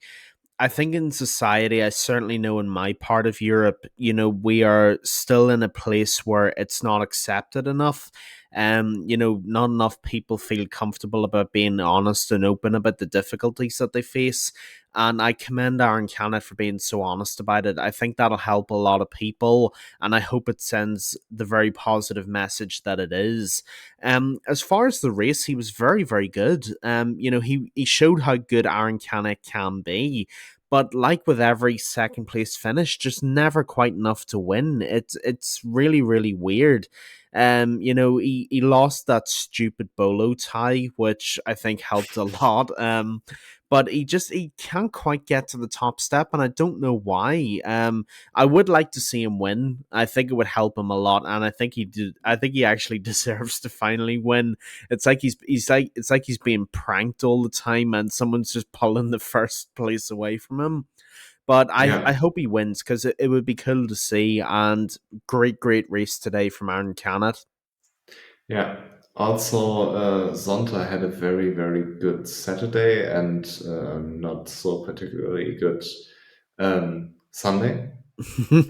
in society, I certainly know in my part of Europe, you know, we are still in a place where it's not accepted enough. You know, not enough people feel comfortable about being honest and open about the difficulties that they face. And I commend Aaron Canet for being so honest about it. I think that'll help a lot of people, and I hope it sends the very positive message that it is. As far as the race, he was very, very good. He showed how good Aaron Canet can be. But like with every second place finish, just never quite enough to win. It's really, really weird. He lost that stupid bolo tie, which I think helped a lot. But he can't quite get to the top step, and I don't know why. I would like to see him win. I think it would help him a lot, and I think he did. I think he actually deserves to finally win. It's like he's being pranked all the time, and someone's just pulling the first place away from him. But I Yeah, hope he wins because it would be cool to see. And great race today from Aaron Canet. yeah. Also, Zonta had a very, very good Saturday and not so particularly good Sunday.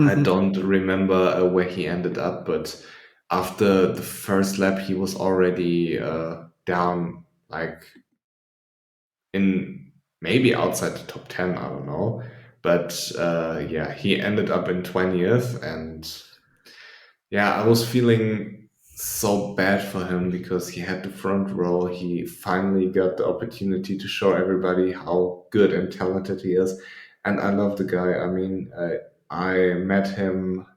I don't remember where he ended up, but after the first lap, he was already down, like in maybe outside the top 10, I don't know. But yeah, he ended up in 20th, and yeah, I was feeling so bad for him because he had the front row. He finally got the opportunity to show everybody how good and talented he is. And I love the guy. I mean, I met him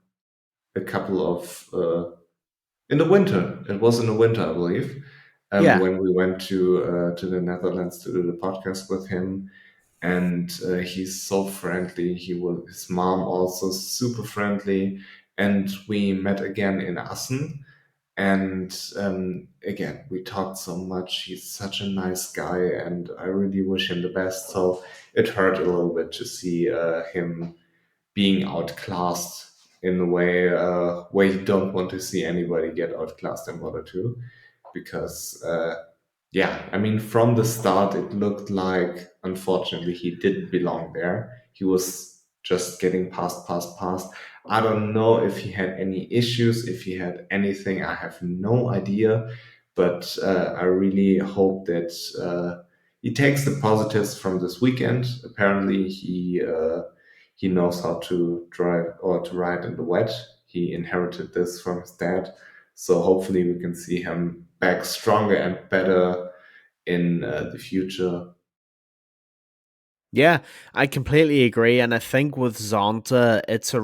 a couple of in the winter. It was in the winter, I believe, Yeah. when we went to the Netherlands to do the podcast with him. And he's so friendly. His mom also super friendly, and we met again in Assen. And again, we talked so much. He's such a nice guy, and I really wish him the best. So it hurt a little bit to see him being outclassed in a way where you don't want to see anybody get outclassed in Moto 2 because yeah, I mean, from the start, it looked like, unfortunately, he didn't belong there. He was just getting passed. I don't know if he had any issues, if he had anything. I have no idea. But I really hope that he takes the positives from this weekend. Apparently, he knows how to drive or to ride in the wet. He inherited this from his dad. So hopefully we can see him back stronger and better in the future. Yeah, I completely agree, and I think with Zonta, it's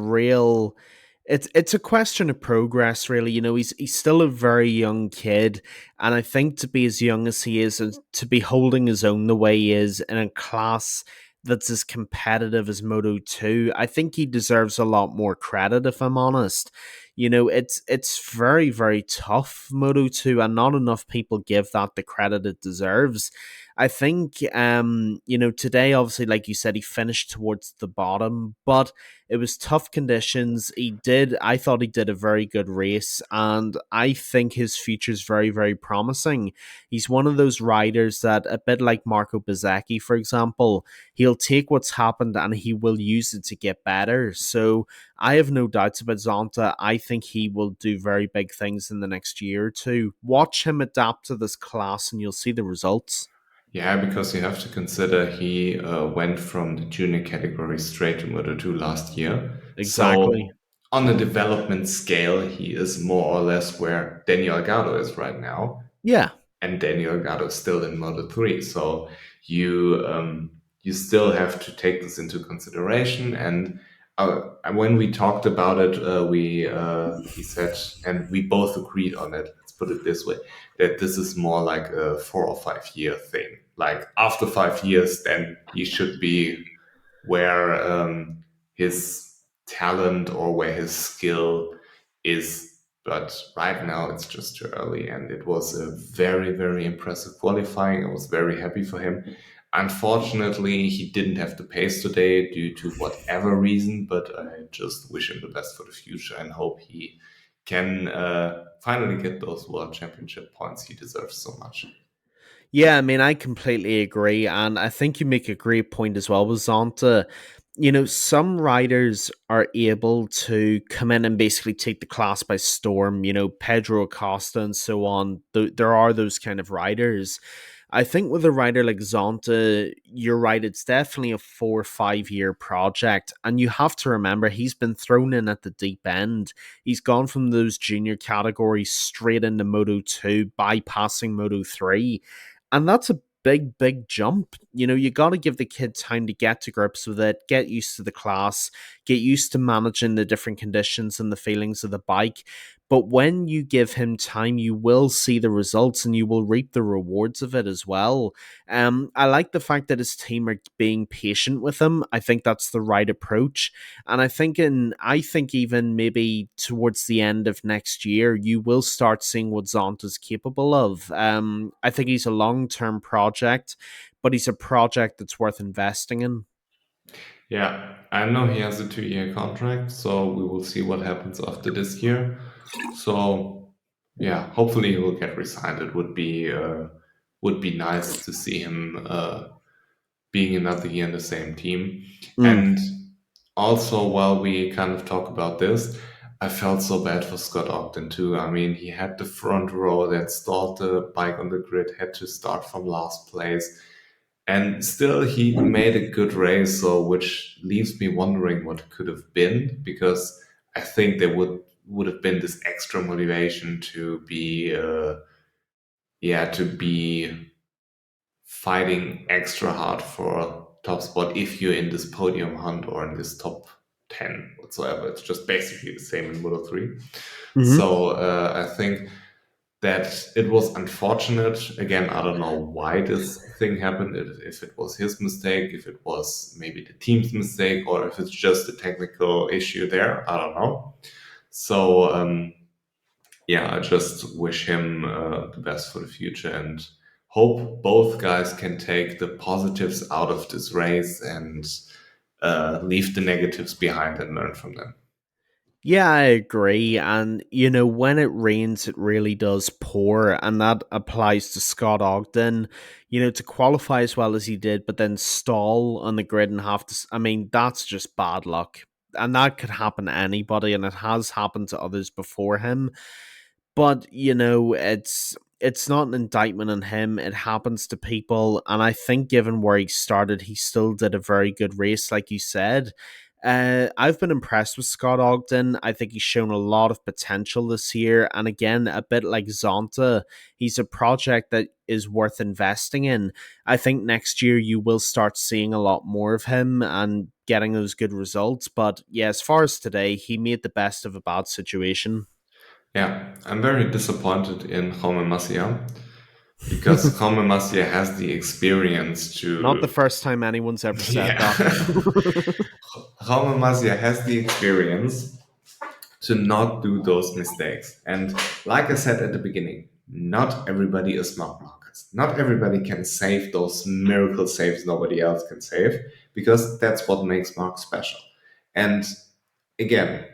a question of progress, really. He's still a very young kid, and I think to be as young as he is, and to be holding his own the way he is in a class that's as competitive as Moto 2, I think he deserves a lot more credit, if I'm honest. It's very, very tough, Moto 2, and not enough people give that the credit it deserves. I think, today, obviously, like you said, he finished towards the bottom, but it was tough conditions. I thought he did a very good race, and I think his future is very, very promising. He's one of those riders that, a bit like Marco Bezzecchi, for example, he'll take what's happened and he will use it to get better. So I have no doubts about Zonta. I think he will do very big things in the next year or two. Watch him adapt to this class, and you'll see the results. Yeah, because you have to consider he went from the junior category straight to Moto 2 last year. Exactly. So on the development scale, he is more or less where Daniel Algado is right now. Yeah. And Daniel Gardo is still in Moto 3. So you still have to take this into consideration. And when we talked about it, we he said, and we both agreed on it. Let's put it this way: that this is more like a 4 or 5 year thing. Like after 5 years, then he should be where his talent or where his skill is. But right now it's just too early, and it was a very, very impressive qualifying. I was very happy for him. Unfortunately, he didn't have the pace today due to whatever reason, but I just wish him the best for the future and hope he can finally get those World Championship points he deserves so much. Yeah, I mean, I completely agree. And I think you make a great point as well with Zonta. some riders are able to come in and basically take the class by storm, Pedro Acosta and so on. There are those kind of riders. I think with a rider like Zonta, you're right, it's definitely a 4 or 5 year project. And you have to remember, he's been thrown in at the deep end. He's gone from those junior categories straight into Moto 2, bypassing Moto 3. And that's a big jump. You got to give the kid time to get to grips with it, get used to the class, get used to managing the different conditions and the feelings of the bike. But when you give him time, you will see the results and you will reap the rewards of it as well. I like the fact that his team are being patient with him. I think that's the right approach. And I think even maybe towards the end of next year, you will start seeing what Zonta's capable of. I think he's a long-term project, but he's a project that's worth investing in. Yeah, I know he has a 2-year contract, so we will see what happens after this year. So yeah, hopefully he will get resigned. It would be nice to see him being another year in the same team. Mm. And also, while we kind of talk about this, I felt so bad for Scott Ogden too. I mean, he had the front row that stalled the bike on the grid, had to start from last place, and still he made a good race. So, which leaves me wondering what could have been, because I think there would have been this extra motivation to be, to be fighting extra hard for a top spot if you're in this podium hunt or in this top 10 whatsoever. It's just basically the same in Moto 3. Hmm. So I think that it was unfortunate. Again, I don't know why this thing happened, if it was his mistake, if it was maybe the team's mistake, or if it's just a technical issue there. I don't know. So yeah, I just wish him the best for the future and hope both guys can take the positives out of this race and leave the negatives behind and learn from them. Yeah, I agree. And, when it rains, it really does pour. And that applies to Scott Ogden, to qualify as well as he did, but then stall on the grid and have to. I mean, that's just bad luck. And that could happen to anybody. And it has happened to others before him. But it's not an indictment on him. It happens to people, and I think given where he started, he still did a very good race, like you said. I've been impressed with Scott Ogden. I think he's shown a lot of potential this year, and again, a bit like Zonta, he's a project that is worth investing in. I think next year you will start seeing a lot more of him and getting those good results. But yeah, as far as today, he made the best of a bad situation. Yeah, I'm very disappointed in Jaume Masia because Jaume Masia has the experience Not the to. first time anyone's ever said Yeah, that. Jaume Masia has the experience to not do those mistakes. And like I said at the beginning, not everybody is Mark Marcus. Not everybody can save those miracle saves nobody else can save, because that's what makes Mark special. And again,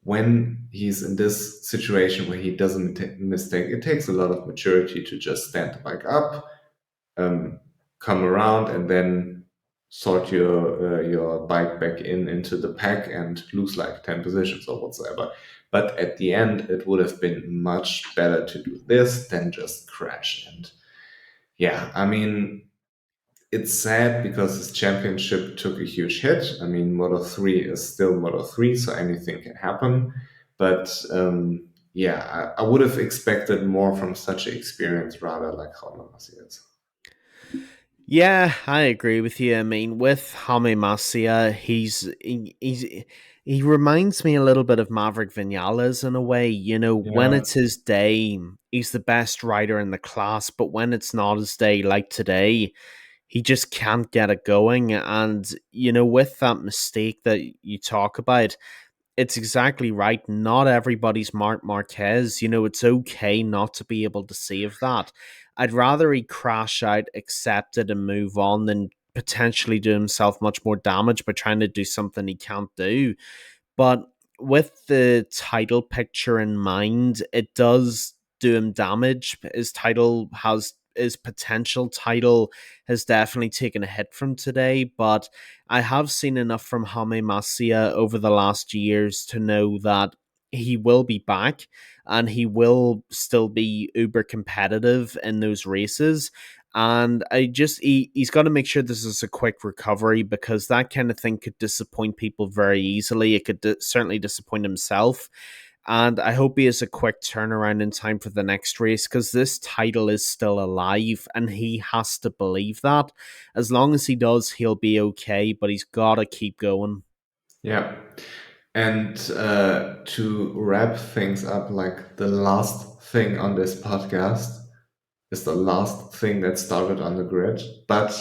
when he's in this situation where he doesn't mistake, it takes a lot of maturity to just stand the bike up, um, come around, and then sort your bike back into the pack and lose like 10 positions or whatsoever. But at the end, it would have been much better to do this than just crash. And yeah, I mean, it's sad because his championship took a huge hit. I mean, Moto 3 is still Moto 3, so anything can happen. But yeah, I would have expected more from such an experience rather like how is. Yeah, I agree with you. I mean, with Jaime Masia, he reminds me a little bit of Maverick Vinales in a way. When Yeah, it's his day, he's the best rider in the class, but when it's not his day, like today, he just can't get it going. And with that mistake that you talk about, it's exactly right. Not everybody's Mark Marquez. It's okay not to be able to save that. I'd rather he crash out, accept it, and move on than potentially do himself much more damage by trying to do something he can't do. But with the title picture in mind, it does do him damage. His title has his potential title has definitely taken a hit from today, but I have seen enough from Jaime Masia over the last years to know that he will be back and he will still be uber competitive in those races. And he's got to make sure this is a quick recovery, because that kind of thing could disappoint people very easily. It could certainly disappoint himself. And I hope he has a quick turnaround in time for the next race, because this title is still alive and he has to believe that. As long as he does, he'll be okay, but he's got to keep going. Yeah. And to wrap things up, like the last thing on this podcast is the last thing that started on the grid, but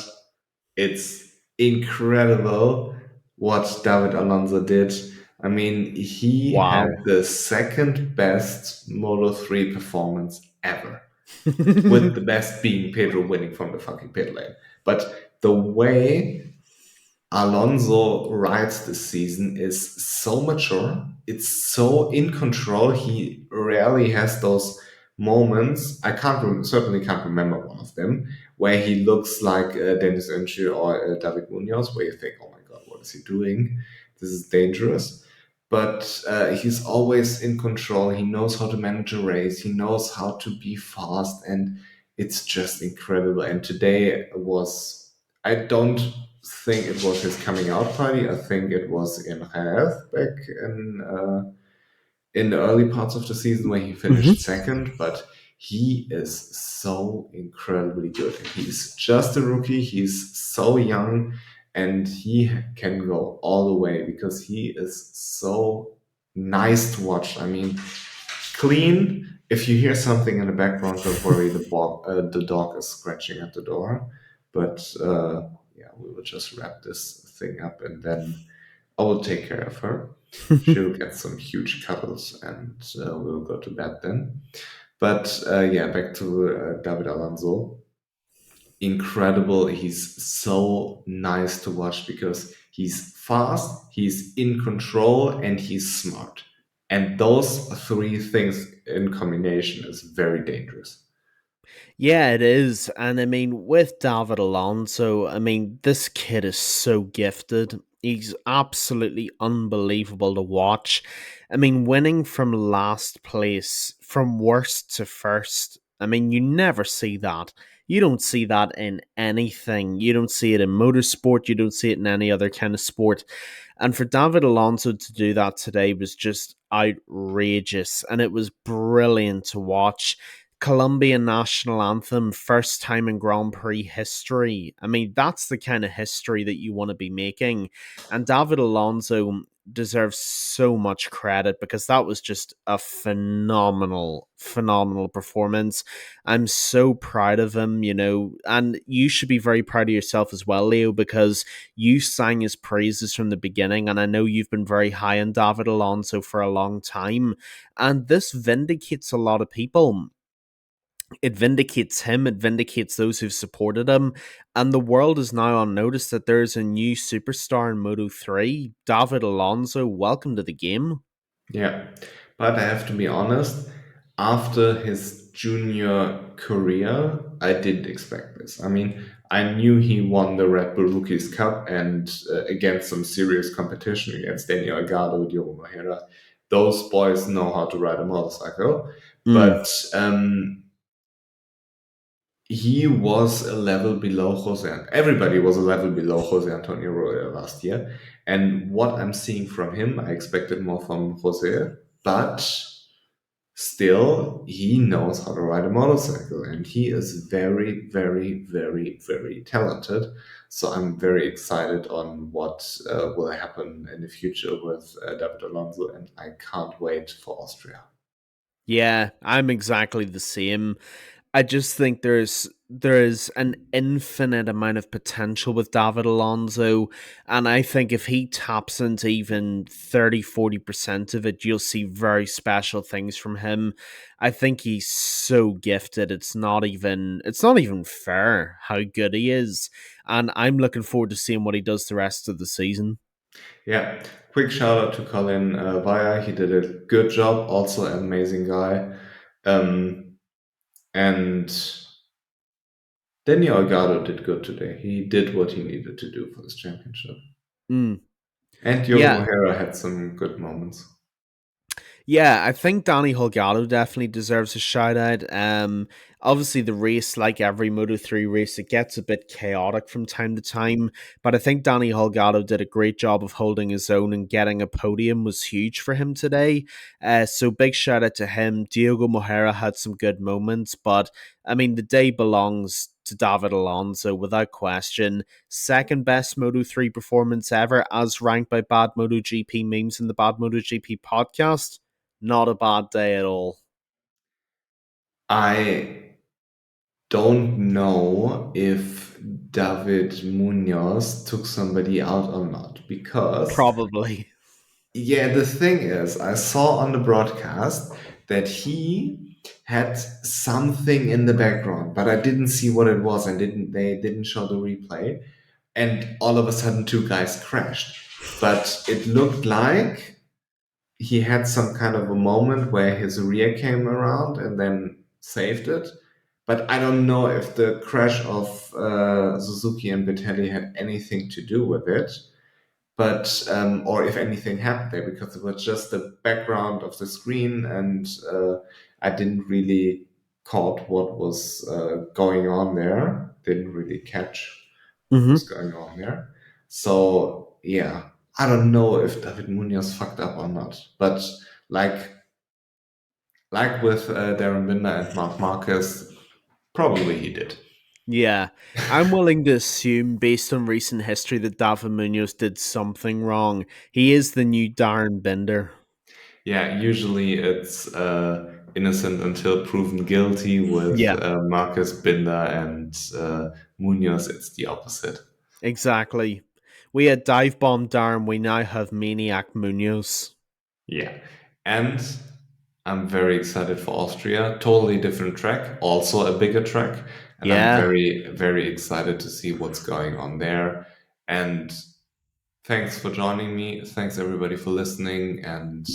it's incredible what David Alonso did. I mean, he had Wow. the second best Moto 3 performance ever, with the best being Pedro winning from the fucking pit lane. But the way Alonso rides this season is so mature. It's so in control. He rarely has those moments. Certainly can't remember one of them where he looks like Dennis Önci or David Munoz, where you think, "Oh my God, what is he doing? This is dangerous." But he's always in control. He knows how to manage a race. He knows how to be fast, and it's just incredible. And today was. I don't think it was his coming out party. I think it was in Jerez back in the early parts of the season where he Mhm. finished second. But he is so incredibly good. He's just a rookie. He's so young, and he can go all the way because he is so nice to watch. I mean, clean. If you hear something in the background, don't worry. The dog is scratching at the door. But yeah, we will just wrap this thing up, and then I will take care of her. She'll get some huge cuddles, and we'll go to bed then. But yeah, back to David Alonso. Incredible. He's so nice to watch because he's fast, he's in control, and he's smart. And those three things in combination is very dangerous. Yeah, it is. And I mean, with David Alonso, I mean, this kid is so gifted. He's absolutely unbelievable to watch. I mean, winning from last place, from worst to first, I mean, you never see that. You don't see that in anything. You don't see it in motorsport. You don't see it in any other kind of sport. And for David Alonso to do that today was just outrageous. And it was brilliant to watch. Colombian national anthem, first time in Grand Prix history. I mean, that's the kind of history that you want to be making. And David Alonso deserves so much credit because that was just a phenomenal performance. I'm so proud of him, and you should be very proud of yourself as well, Leo, because you sang his praises from the beginning. And I know you've been very high on David Alonso for a long time. And this vindicates a lot of people. It vindicates him, it vindicates those who've supported him, and the world is now on notice that there's a new superstar in Moto 3, David Alonso. Welcome to the game. Yeah. But I have to be honest, after his junior career, I didn't expect this. I mean, I knew he won the Red Bull Rookies Cup and against some serious competition against Daniel Agado, Diogo Moreira. Those boys know how to ride a motorcycle. Mm. But he was a level below Jose. Everybody was a level below Jose Antonio Roya last year. And what I'm seeing from him, I expected more from Jose, but still, he knows how to ride a motorcycle, and he is very, very, very, very talented. So I'm very excited on what will happen in the future with David Alonso, and I can't wait for Austria. Yeah, I'm exactly the same. I just think there's an infinite amount of potential with David Alonso, and I think if he taps into even 30-40% of it, you'll see very special things from him. I think he's so gifted. It's not even fair how good he is, and I'm looking forward to seeing what he does the rest of the season. Yeah, quick shout out to Colin Vaya. He did a good job. Also, an amazing guy. And Daniel Algado did good today. He did what he needed to do for this championship. Mm. And Diogo Yeah, Moreira had some good moments. Yeah, I think Danny Holgado definitely deserves a shout out. Obviously the race, like every Moto 3 race, it gets a bit chaotic from time to time. But I think Danny Holgado did a great job of holding his own, and getting a podium was huge for him today. So big shout out to him. Diogo Moreira had some good moments, but I mean the day belongs to David Alonso without question. Second best Moto 3 performance ever, as ranked by Bad MotoGP memes in the Bad MotoGP podcast. Not a bad day at all. I don't know if David Munoz took somebody out or not because, Probably. yeah, the thing is, I saw on the broadcast that he had something in the background, but I didn't see what it was, and they didn't show the replay. And all of a sudden, two guys crashed. But it looked like he had some kind of a moment where his rear came around and then saved it. But I don't know if the crash of Suzuki and Bettelli had anything to do with it, but or if anything happened there, because it was just the background of the screen, and I didn't really caught what was going on there. Didn't really catch what was Hmm. going on there. So yeah, I don't know if David Munoz fucked up or not, but like with Darren Binder and Mark Marquez, probably he did. Yeah, I'm willing to assume, based on recent history, that David Munoz did something wrong. He is the new Darren Binder. Yeah, usually it's innocent until proven guilty. With Yeah, Marcus Binder and Munoz, it's the opposite. exactly. We had Dive Bomb Darren, we now have Maniac Munoz. Yeah. And I'm very excited for Austria. Totally different track, also a bigger track. And I'm Yeah. very, very excited to see what's going on there. And thanks for joining me. Thanks everybody for listening. And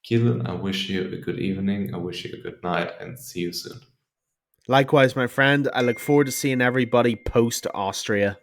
Keelan, I wish you a good evening. I wish you a good night, and see you soon. Likewise, my friend, I look forward to seeing everybody post Austria.